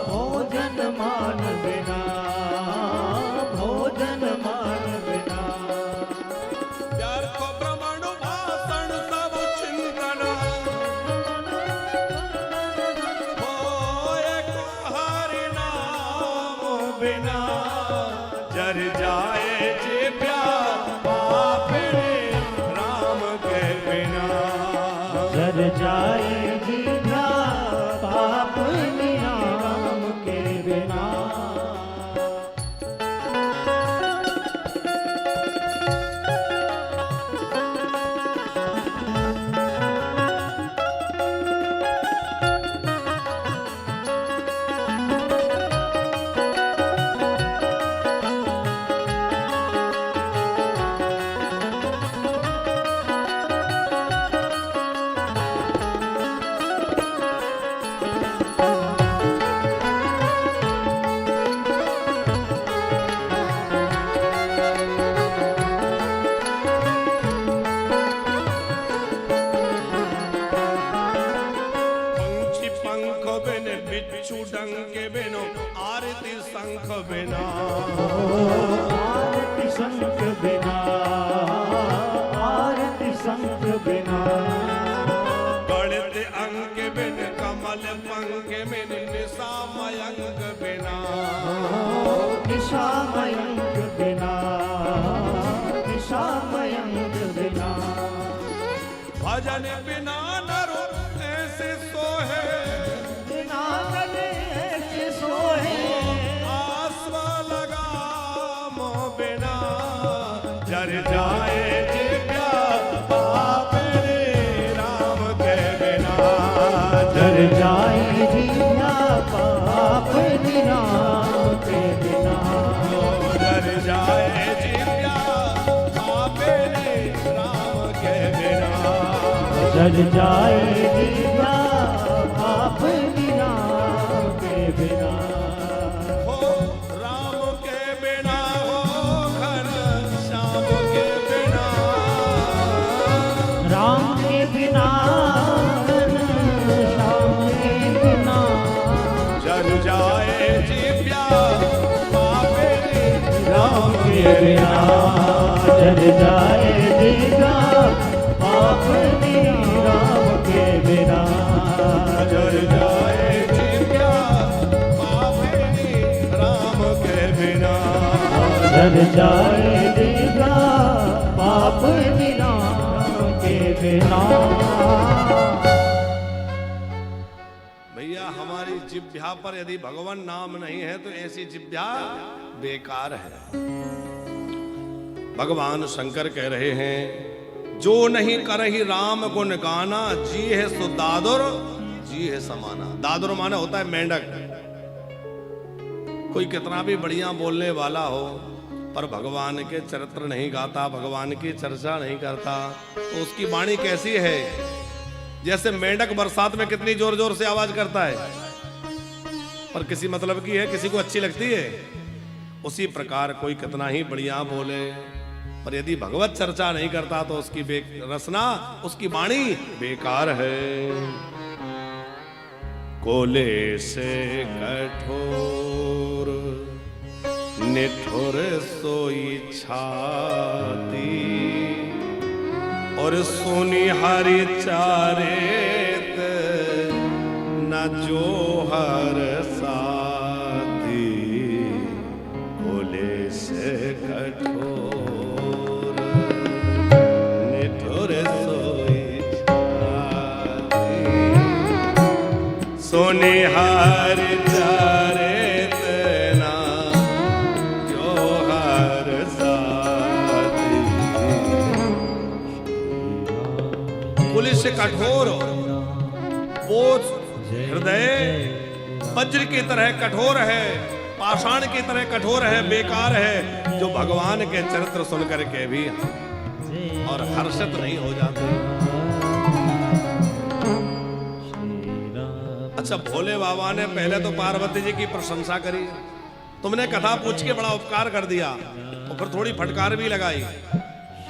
भोजन मान बिना, भोजन मान बिना, व्यर्थ भ्रमण भाषण सब चिंतन, हो एक हरि नाम बिना, जर जाए जिभ्या पापिनी राम के बिना, जर जाए जिभ्या पापिनी राम के बिना। पंछी पंख बिन, बिच्छू डंक बिनो, आरती शंख बिना, आरती शंख बिना, आरती शंख बिना, गणित अंक बिन, कमल पंख बिन, निशा मयंक बिना, निशा मयंक बिना, निशा मयंक बिना, भजन बिना नरो ऐसे सोहे, बिना गणेश सोहे, आसवा लगा मोह बिना, जर जाए जिभ्या पापिनी राम के बिना, जर जाए जिभ्या पापिनी राम के बिना, जर जाए जिभ्या पापिनी राम के बिना। जल जाए जीवा पाप राम के बिना। हो राम के बिना हो घर श्याम के बिना, राम के बिना श्याम के बिना, जल जाए जीव्या पापे राम के बिना जल जाए जीवा पाप राम के बिना। जल जाए जीव्या पापे राम के बिना, जल जाए जीवा पाप राम के बिना। भैया हमारी जिह्वा पर यदि भगवान नाम नहीं है तो ऐसी जिह्वा बेकार है। भगवान शंकर कह रहे हैं जो नहीं करही राम गुण गाना, जी है सो दादुर जी है समाना। दादुर माने होता है मेंढक। कोई कितना भी बढ़िया बोलने वाला हो पर भगवान के चरित्र नहीं गाता, भगवान की चर्चा नहीं करता तो उसकी वाणी कैसी है? जैसे मेंढक बरसात में कितनी जोर जोर से आवाज करता है पर किसी मतलब की है, किसी को अच्छी लगती है। उसी प्रकार कोई कितना ही बढ़िया बोले पर यदि भगवत चर्चा नहीं करता तो उसकी रसना, उसकी वाणी बेकार है। कोले से कठोर निठुर सोई छाती, और सुनी हरि चारेत न जो हर साथी। कोले से कठोर निठुर सोई छाती, सुनी हरि चारेत न जो हर साथी। पुलिस से कठोर वो हृदय वज्र की तरह कठोर है, पाषाण की तरह कठोर है, बेकार है, जो भगवान के चरित्र सुनकर के भी और हर्षित नहीं हो जाते। अच्छा भोले बाबा ने पहले तो पार्वती जी की प्रशंसा करी, तुमने कथा पूछ के बड़ा उपकार कर दिया, और फिर थोड़ी फटकार भी लगाई।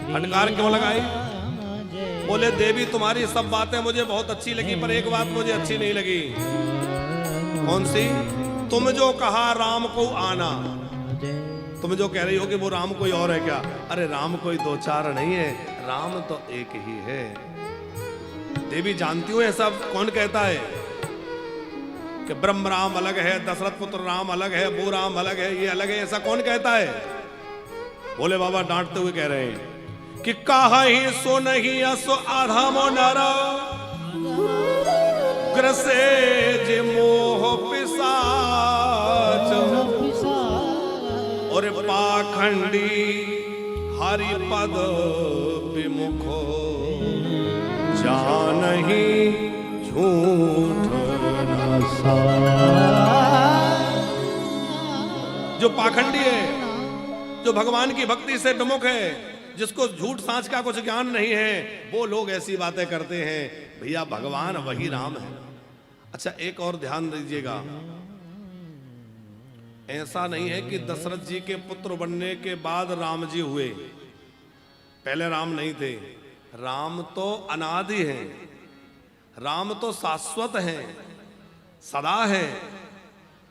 फटकार क्यों लगाई? बोले देवी तुम्हारी सब बातें मुझे बहुत अच्छी लगी पर एक बात मुझे अच्छी नहीं लगी। कौन सी? तुम जो कहा राम को आना, तुम जो कह रही हो कि वो राम कोई और है क्या? अरे राम कोई दो चार नहीं है, राम तो एक ही है। देवी जानती हो ऐसा कौन कहता है कि ब्रह्म राम अलग है, दशरथ पुत्र राम अलग है, वो राम अलग है, ये अलग है, ऐसा कौन कहता है? भोले बाबा डांटते हुए कह रहे हैं कि काहि सो नहीं असो आधामो नर, ग्रसे जे मोह पिशाच, और पाखंडी हरि पद विमुखो, जानहि झूठ न साच। जो पाखंडी है, जो भगवान की भक्ति से विमुख है, जिसको झूठ सांच का कुछ ज्ञान नहीं है, वो लोग ऐसी बातें करते हैं। भैया भगवान वही राम है। अच्छा एक और ध्यान दीजिएगा, ऐसा नहीं है कि दशरथ जी के पुत्र बनने के बाद राम जी हुए, पहले राम नहीं थे। राम तो अनादि हैं, राम तो शाश्वत हैं, सदा है।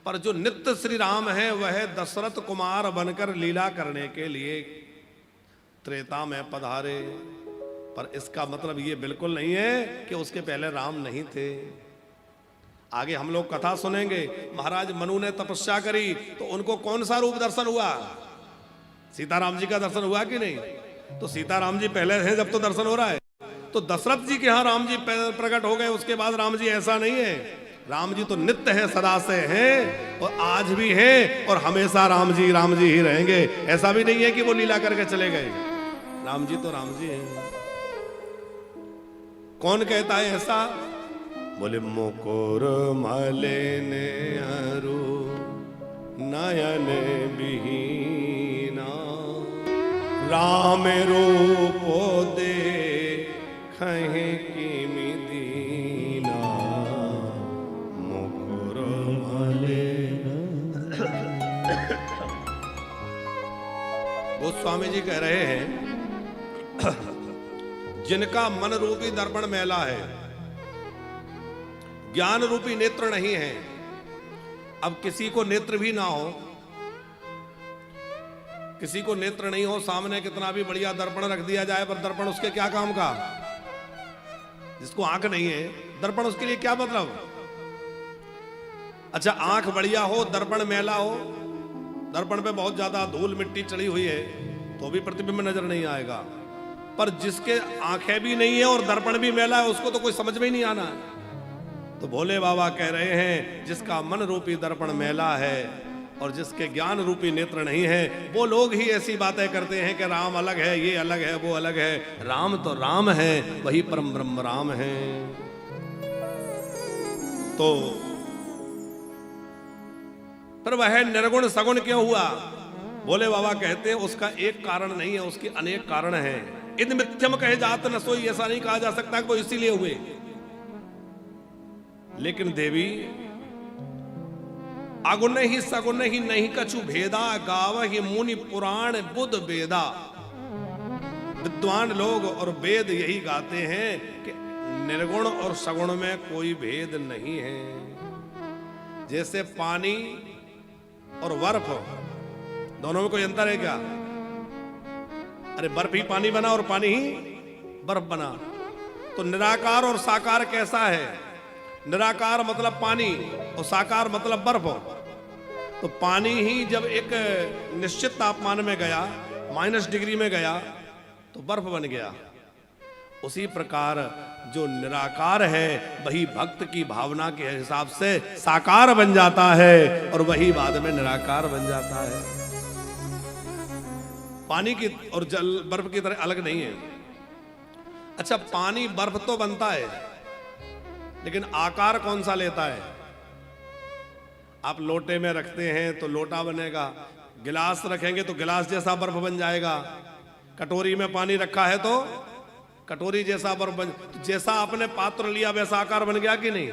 पर जो नित्य श्री राम है वह दशरथ कुमार बनकर लीला करने के लिए त्रेता में पधारे। पर इसका मतलब ये बिल्कुल नहीं है कि उसके पहले राम नहीं थे। आगे हम लोग कथा सुनेंगे, महाराज मनु ने तपस्या करी तो उनको कौन सा रूप दर्शन हुआ? सीताराम जी का दर्शन हुआ कि नहीं? तो सीताराम जी पहले हैं जब तो दर्शन हो रहा है। तो दशरथ जी के यहाँ राम जी प्रकट हो गए, उसके बाद राम जी ऐसा नहीं है। राम जी तो नित्य है, सदा से हैं और आज भी हैं और हमेशा राम जी ही रहेंगे। ऐसा भी नहीं है कि वो लीला करके चले गए। राम जी तो राम जी हैं। कौन कहता है ऐसा? बोले मुकुर मलेने अरु नयन बिहीना, राम रूप दे खहे की गोस्वामी जी कह रहे हैं जिनका मन रूपी दर्पण मैला है, ज्ञान रूपी नेत्र नहीं है। अब किसी को नेत्र भी ना हो, किसी को नेत्र नहीं हो, सामने कितना भी बढ़िया दर्पण रख दिया जाए, पर दर्पण उसके क्या काम का? जिसको आंख नहीं है, दर्पण उसके लिए क्या मतलब? अच्छा, आंख बढ़िया हो, दर्पण मैला हो, दर्पण पे बहुत ज्यादा धूल मिट्टी चढ़ी हुई है, तो भी प्रतिबिंब नजर नहीं आएगा। पर जिसके आंखें भी नहीं है और दर्पण भी मैला है, उसको तो कोई समझ में ही नहीं आना। तो भोले बाबा कह रहे हैं जिसका मन रूपी दर्पण मैला है और जिसके ज्ञान रूपी नेत्र नहीं है, वो लोग ही ऐसी बातें करते हैं कि राम अलग है, ये अलग है, वो अलग है। राम तो राम है, वही परम ब्रह्म राम है। तो पर वह निर्गुण सगुण क्यों हुआ? भोले बाबा कहते हैं उसका एक कारण नहीं है, उसके अनेक कारण हैं। इद मिथ्यम कहे जात न सोई, ऐसा नहीं कहा जा सकता कि वो इसीलिए हुए। लेकिन देवी अगुण ही सगुण ही नहीं कछु भेदा, गाव ही मुनि पुराण बुध वेदा। विद्वान लोग और वेद यही गाते हैं कि निर्गुण और सगुण में कोई भेद नहीं है। जैसे पानी और बर्फ, दोनों में कोई अंतर है क्या? अरे बर्फ ही पानी बना और पानी ही बर्फ बना। तो निराकार और साकार कैसा है? निराकार मतलब पानी और साकार मतलब बर्फ। तो पानी ही जब एक निश्चित तापमान में गया, -डिग्री में गया, तो बर्फ बन गया। उसी प्रकार जो निराकार है वही भक्त की भावना के हिसाब से साकार बन जाता है और वही बाद में निराकार बन जाता है। पानी की और जल बर्फ की तरह अलग नहीं है। अच्छा, पानी बर्फ तो बनता है, लेकिन आकार कौन सा लेता है? आप लोटे में रखते हैं तो लोटा बनेगा, गिलास रखेंगे तो गिलास जैसा बर्फ बन जाएगा, कटोरी में पानी रखा है तो कटोरी जैसा बर्फ बन, जैसा आपने पात्र लिया वैसा आकार बन गया कि नहीं?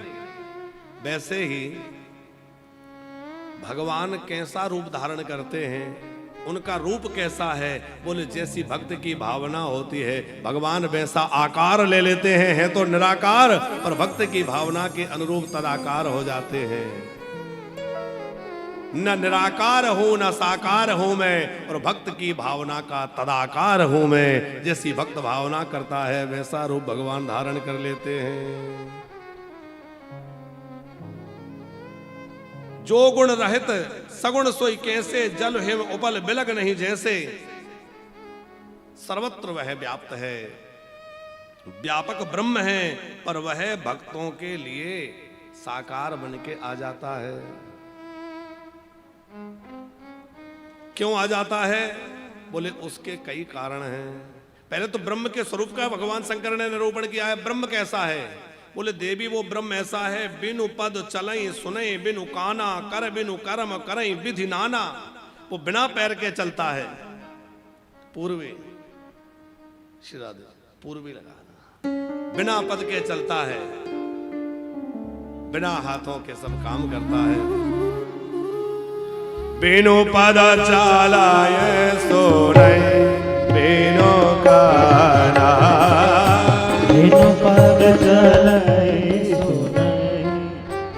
वैसे ही भगवान कैसा रूप धारण करते हैं, उनका रूप कैसा है? बोले जैसी भक्त की भावना होती है भगवान वैसा आकार ले लेते हैं। है तो निराकार और भक्त की भावना के अनुरूप तदाकार हो जाते हैं। न निराकार हूं न साकार हूं मैं, और भक्त की भावना का तदाकार हूं मैं। जैसी भक्त भावना करता है वैसा रूप भगवान धारण कर लेते हैं। जो गुण रहित सगुण सोई कैसे, जल हिम उपल बिलग नहीं जैसे। सर्वत्र वह व्याप्त है, व्यापक ब्रह्म है, पर वह भक्तों के लिए साकार बन के आ जाता है। क्यों आ जाता है? बोले उसके कई कारण हैं। पहले तो ब्रह्म के स्वरूप का भगवान शंकर ने निरूपण किया है। ब्रह्म कैसा है? बोले देवी वो ब्रह्म ऐसा है, बिनु पद चलई सुनई, बिनु काना कर बिनु कर्म करई विधि नाना। वो बिना पैर के चलता है। पूर्वी श्रीराधे पूर्वी लगाना, बिना पद के चलता है, बिना हाथों के सब काम करता है। बिनु पद चालाय सोरय, बिनु काना, बिनु पद चलय सुनय,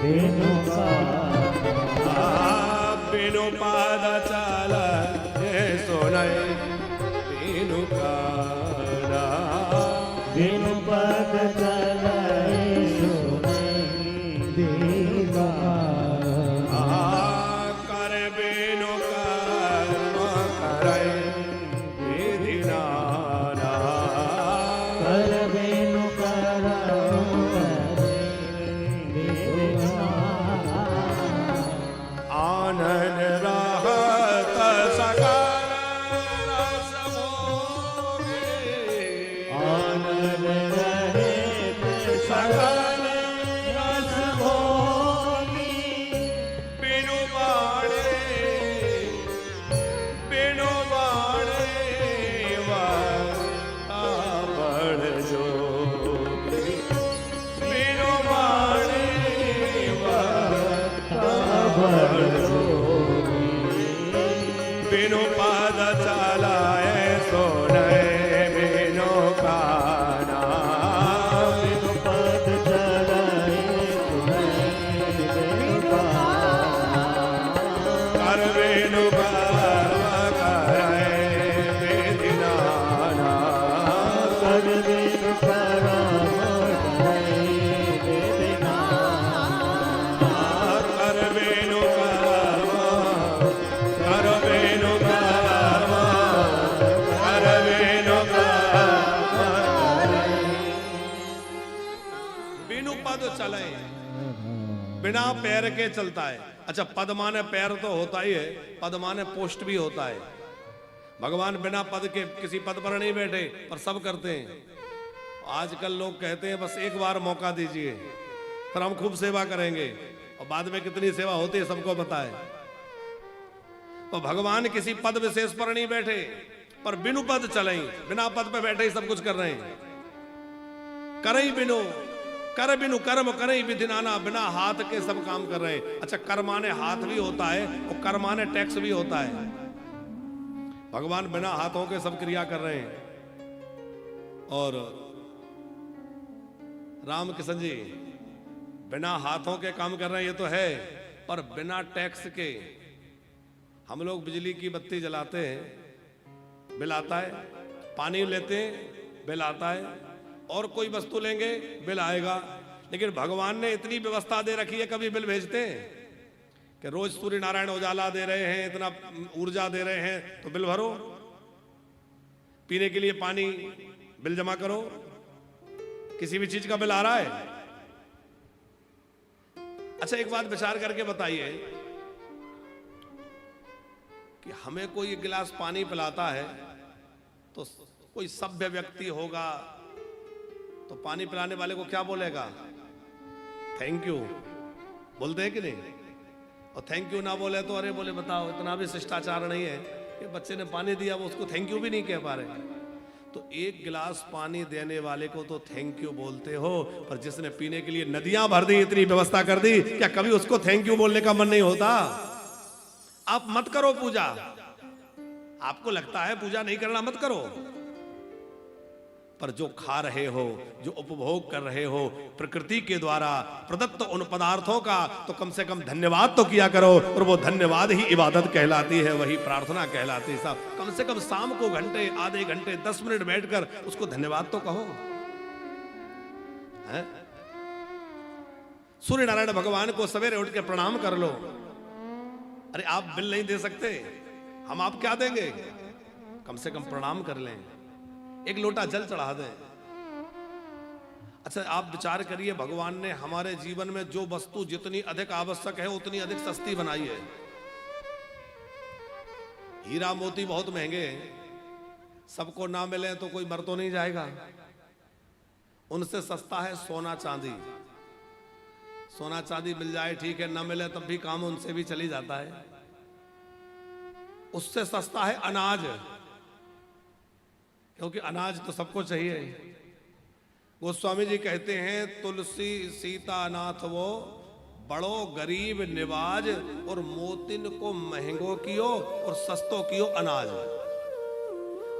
बिनु काना, बिनु पद चालाय सोरय, बिनु काना, बिनु पद चलय सुनय, बिनु काना, कर बिनु कर्म करय विधि नाना, कर बिनु कर्म बिना पैर के चलता है। अच्छा, पद माने पैर तो होता ही है, पद माने पोस्ट भी होता है। भगवान बिना पद के किसी पद पर नहीं बैठे, पर सब करते हैं। आजकल लोग कहते हैं बस एक बार मौका दीजिए, फिर हम खूब सेवा करेंगे, और बाद में कितनी सेवा होती है सबको पता है। तो भगवान किसी पद विशेष पर नहीं बैठे, पर बिनु पद चले, बिना पद पे बैठे ही सब कुछ कर रहे हैं। करई बिनु कर बिनु कर्म करई विधि नाना, बिना हाथ के सब काम कर रहे हैं। अच्छा, कर्माने हाथ भी होता है और कर्माने टैक्स भी होता है। भगवान बिना हाथों के सब क्रिया कर रहे हैं। और राम किशन जी बिना हाथों के काम कर रहे हैं, ये तो है, पर बिना टैक्स के। हम लोग बिजली की बत्ती जलाते हैं, बिल आता है, पानी लेते हैं, बिल आता है, और कोई वस्तु लेंगे बिल आएगा। लेकिन भगवान ने इतनी व्यवस्था दे रखी है, कभी बिल भेजते हैं कि रोज सूर्य नारायण उजाला दे रहे हैं, इतना ऊर्जा दे रहे हैं तो बिल भरो, पीने के लिए पानी बिल जमा करो, किसी भी चीज का बिल आ रहा है। अच्छा, एक बात विचार करके बताइए कि हमें कोई एक गिलास पानी पिलाता है तो कोई सभ्य व्यक्ति होगा तो पानी पिलाने वाले को क्या बोलेगा? थैंक यू बोलते हैं कि नहीं? और थैंक यू ना बोले तो अरे बोले बताओ, इतना भी शिष्टाचार नहीं है कि बच्चे ने पानी दिया वो उसको थैंक यू भी नहीं कह पा रहे। तो एक गिलास पानी देने वाले को तो थैंक यू बोलते हो, पर जिसने पीने के लिए नदियां भर दी, इतनी व्यवस्था कर दी, क्या कभी उसको थैंक यू बोलने का मन नहीं होता? आप मत करो पूजा, आपको लगता है पूजा नहीं करना, मत करो, पर जो खा रहे हो, जो उपभोग कर रहे हो प्रकृति के द्वारा प्रदत्त उन पदार्थों का, तो कम से कम धन्यवाद तो किया करो। और वो धन्यवाद ही इबादत कहलाती है, वही प्रार्थना कहलाती है। साहब, कम से कम शाम को घंटे, आधे घंटे, 10 मिनट बैठकर उसको धन्यवाद तो कहो। सूर्य नारायण भगवान को सवेरे उठ के प्रणाम कर लो। अरे आप बिल नहीं दे सकते, हम आप क्या देंगे? कम से कम प्रणाम कर लें, एक लोटा जल चढ़ा दें। अच्छा, आप विचार करिए, भगवान ने हमारे जीवन में जो वस्तु जितनी अधिक आवश्यक है उतनी अधिक सस्ती बनाई है। हीरा मोती बहुत महंगे हैं, सबको ना मिले तो कोई मर तो नहीं जाएगा। उनसे सस्ता है सोना चांदी। सोना चांदी मिल जाए ठीक है, ना मिले तब भी काम उनसे भी चली जाता है। उससे सस्ता है अनाज, क्योंकि अनाज तो सबको चाहिए। गोस्वामी जी कहते हैं, तुलसी सीता नाथ वो बड़ो गरीब निवाज, और मोतिन को महंगो कियो और सस्तो कियो अनाज।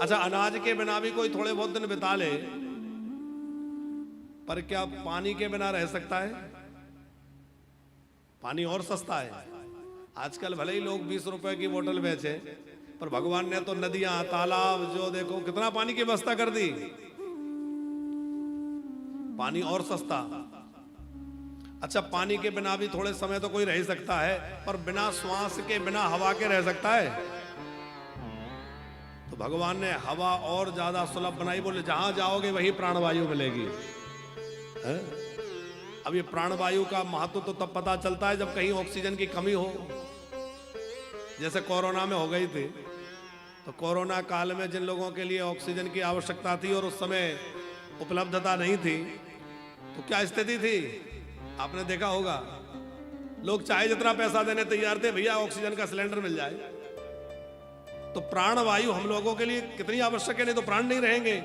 अच्छा, अनाज के बिना भी कोई थोड़े बहुत दिन बिता ले, पर क्या पानी के बिना रह सकता है? पानी और सस्ता है। आजकल भले ही लोग 20 रुपए की बोतल बेचे, पर भगवान ने तो नदियां, तालाब, जो देखो कितना पानी की व्यवस्था कर दी। पानी और सस्ता। अच्छा, पानी के बिना भी थोड़े समय तो कोई रह सकता है, पर बिना श्वास के, बिना हवा के रह सकता है? तो भगवान ने हवा और ज्यादा सुलभ बनाई। बोले जहां जाओगे वही प्राणवायु मिलेगी। अब ये प्राणवायु का महत्व तो तब पता चलता है जब कहीं ऑक्सीजन की कमी हो, जैसे कोरोना में हो गई थी। तो कोरोना काल में जिन लोगों के लिए ऑक्सीजन की आवश्यकता थी और उस समय उपलब्धता नहीं थी, तो क्या स्थिति थी आपने देखा होगा। लोग चाहे जितना पैसा देने तैयार थे, भैया ऑक्सीजन का सिलेंडर मिल जाए। तो प्राणवायु हम लोगों के लिए कितनी आवश्यक है, नहीं तो प्राण नहीं रहेंगे।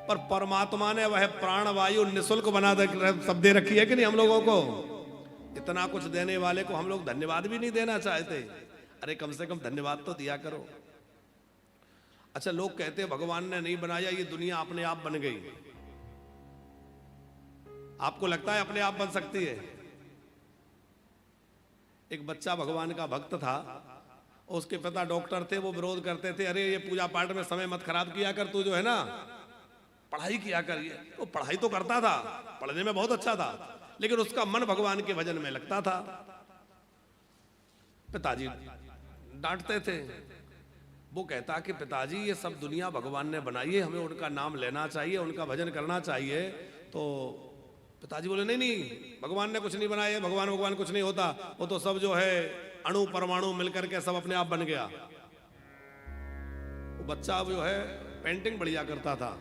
पर परमात्मा ने वह प्राणवायु निःशुल्क बना सब दे रखी है कि नहीं हम लोगों को। इतना कुछ देने वाले को हम लोग धन्यवाद भी नहीं देना चाहते। अरे कम से कम धन्यवाद तो दिया करो। अच्छा, लोग कहते हैं भगवान ने नहीं बनाया, ये दुनिया अपने आप बन गई। आपको लगता है अपने आप बन सकती है? एक बच्चा भगवान का भक्त था, उसके पिता डॉक्टर थे, वो विरोध करते थे, अरे ये पूजा पाठ में समय मत खराब किया कर, तू जो है ना पढ़ाई किया कर। वो पढ़ाई तो करता था, पढ़ने में बहुत अच्छा था, लेकिन उसका मन भगवान के भजन में लगता था। पिताजी डांटते थे। वो कहता कि पिताजी ये सब दुनिया भगवान ने बनाई है, हमें उनका नाम लेना चाहिए, उनका भजन करना चाहिए। तो पिताजी बोले नहीं नहीं, भगवान ने कुछ नहीं बनाया, भगवान कुछ नहीं होता, वो तो सब जो है अणु परमाणु मिलकर के सब अपने आप बन गया। वो बच्चा जो है पेंटिंग बढ़िया करता था।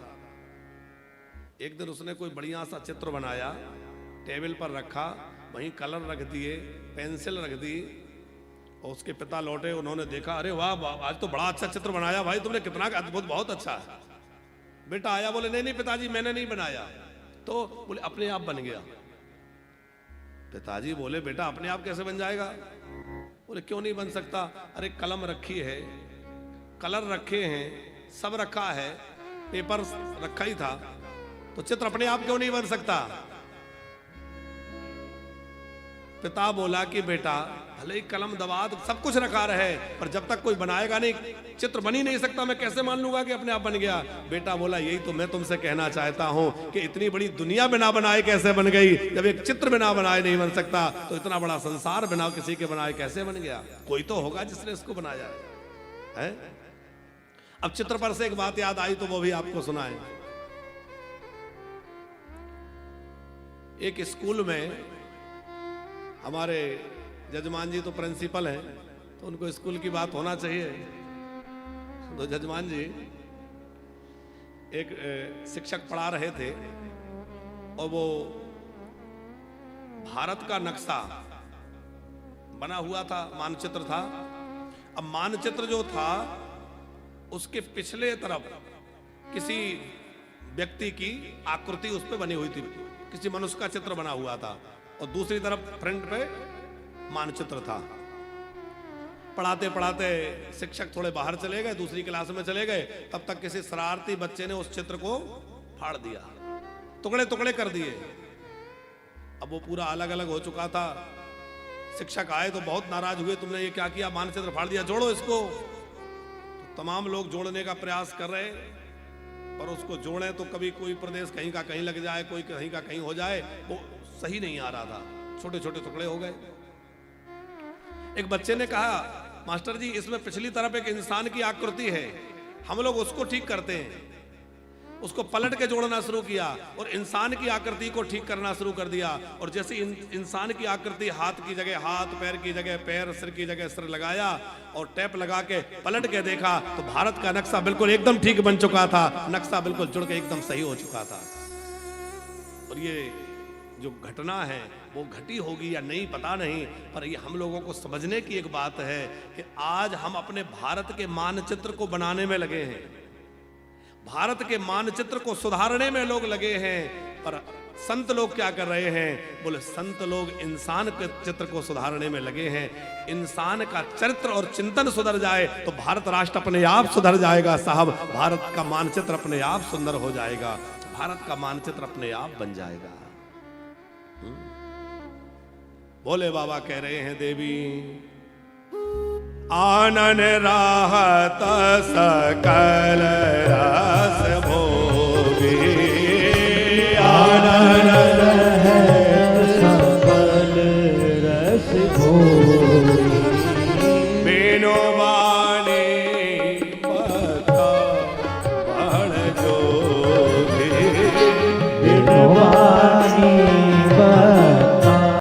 एक दिन उसने कोई बढ़िया सा चित्र बनाया, टेबल पर रखा, वहीं कलर रख दिए, पेंसिल रख दी, और उसके पिता लौटे, उन्होंने देखा, अरे वाह आज तो बड़ा अच्छा चित्र बनाया भाई तुमने, कितना अद्भुत, बहुत अच्छा। बेटा आया, बोले नहीं नहीं पिताजी मैंने नहीं बनाया। तो बोले अपने आप बन गया। पिताजी बोले बेटा अपने आप कैसे बन जाएगा? बोले क्यों नहीं बन सकता? अरे कलम रखी है, कलर रखे हैं, सब रखा है, पेपर रखा ही था, तो चित्र अपने आप क्यों नहीं बन सकता? पिता बोला कि बेटा भले ही कलम दबा सब कुछ रखा रहे, पर जब तक कोई बनाएगा नहीं चित्र बन ही नहीं सकता, मैं कैसे मान लूंगा कि अपने आप बन गया? बेटा बोला यही तो मैं तुमसे कहना चाहता हूं कि इतनी बड़ी दुनिया बिना बनाए कैसे बन गई? जब एक चित्र बिना बनाए नहीं बन सकता, तो इतना बड़ा संसार बिना किसी के बनाए कैसे बन गया? कोई तो होगा जिसने इसको बनाया है। अब चित्र पर से एक बात याद आई तो वो भी आपको सुनाए। एक स्कूल में हमारे जजमान जी तो प्रिंसिपल हैं, तो उनको स्कूल की बात होना चाहिए। तो जजमान जी एक शिक्षक पढ़ा रहे थे, और वो भारत का नक्शा बना हुआ था, मानचित्र था। अब मानचित्र जो था उसके पिछले तरफ किसी व्यक्ति की आकृति उस पर बनी हुई थी, किसी मनुष्य का चित्र बना हुआ था, और दूसरी तरफ फ्रंट पे मानचित्र था। पढ़ाते पढ़ाते शिक्षक थोड़े बाहर चले गए, दूसरी क्लास में चले गए, तब तक किसी शरारती बच्चे ने उस चित्र को फाड़ दिया, टुकड़े टुकड़े कर दिए। अब वो पूरा अलग अलग हो चुका था। शिक्षक आए तो बहुत नाराज हुए, तुमने ये क्या किया, मानचित्र फाड़ दिया, जोड़ो इसको। तो तमाम लोग जोड़ने का प्रयास कर रहे, पर उसको जोड़े तो कभी कोई प्रदेश कहीं का कहीं लग जाए, कोई कहीं का कहीं हो जाए, वो सही नहीं आ रहा था, छोटे छोटे टुकड़े हो गए। एक बच्चे ने कहा मास्टर जी इसमें पिछली तरफ एक इंसान की आकृति है, हम लोग उसको ठीक करते हैं। उसको पलट के जोड़ना शुरू किया और इंसान की आकृति को ठीक करना शुरू कर दिया। और जैसे इंसान की आकृति हाथ की जगह हाथ, पैर की जगह पैर, सिर की जगह सिर लगाया और टेप लगा के पलट के देखा, तो भारत का नक्शा बिल्कुल एकदम ठीक बन चुका था, नक्शा बिल्कुल जुड़ के एकदम सही हो चुका था। और ये जो घटना है वो घटी होगी या नहीं पता नहीं, पर ये हम लोगों को समझने की एक बात है कि आज हम अपने भारत के मानचित्र को बनाने में लगे हैं, भारत के मानचित्र को सुधारने में लोग लगे हैं। पर संत लोग क्या कर रहे हैं? बोले संत लोग इंसान के चित्र को सुधारने में लगे हैं। इंसान का चरित्र और चिंतन सुधर जाए तो भारत राष्ट्र अपने आप सुधर जाएगा साहब, भारत का मानचित्र अपने आप सुंदर हो जाएगा, भारत का मानचित्र अपने आप बन जाएगा। बोले बाबा कह रहे हैं देवी आनन राहत सकल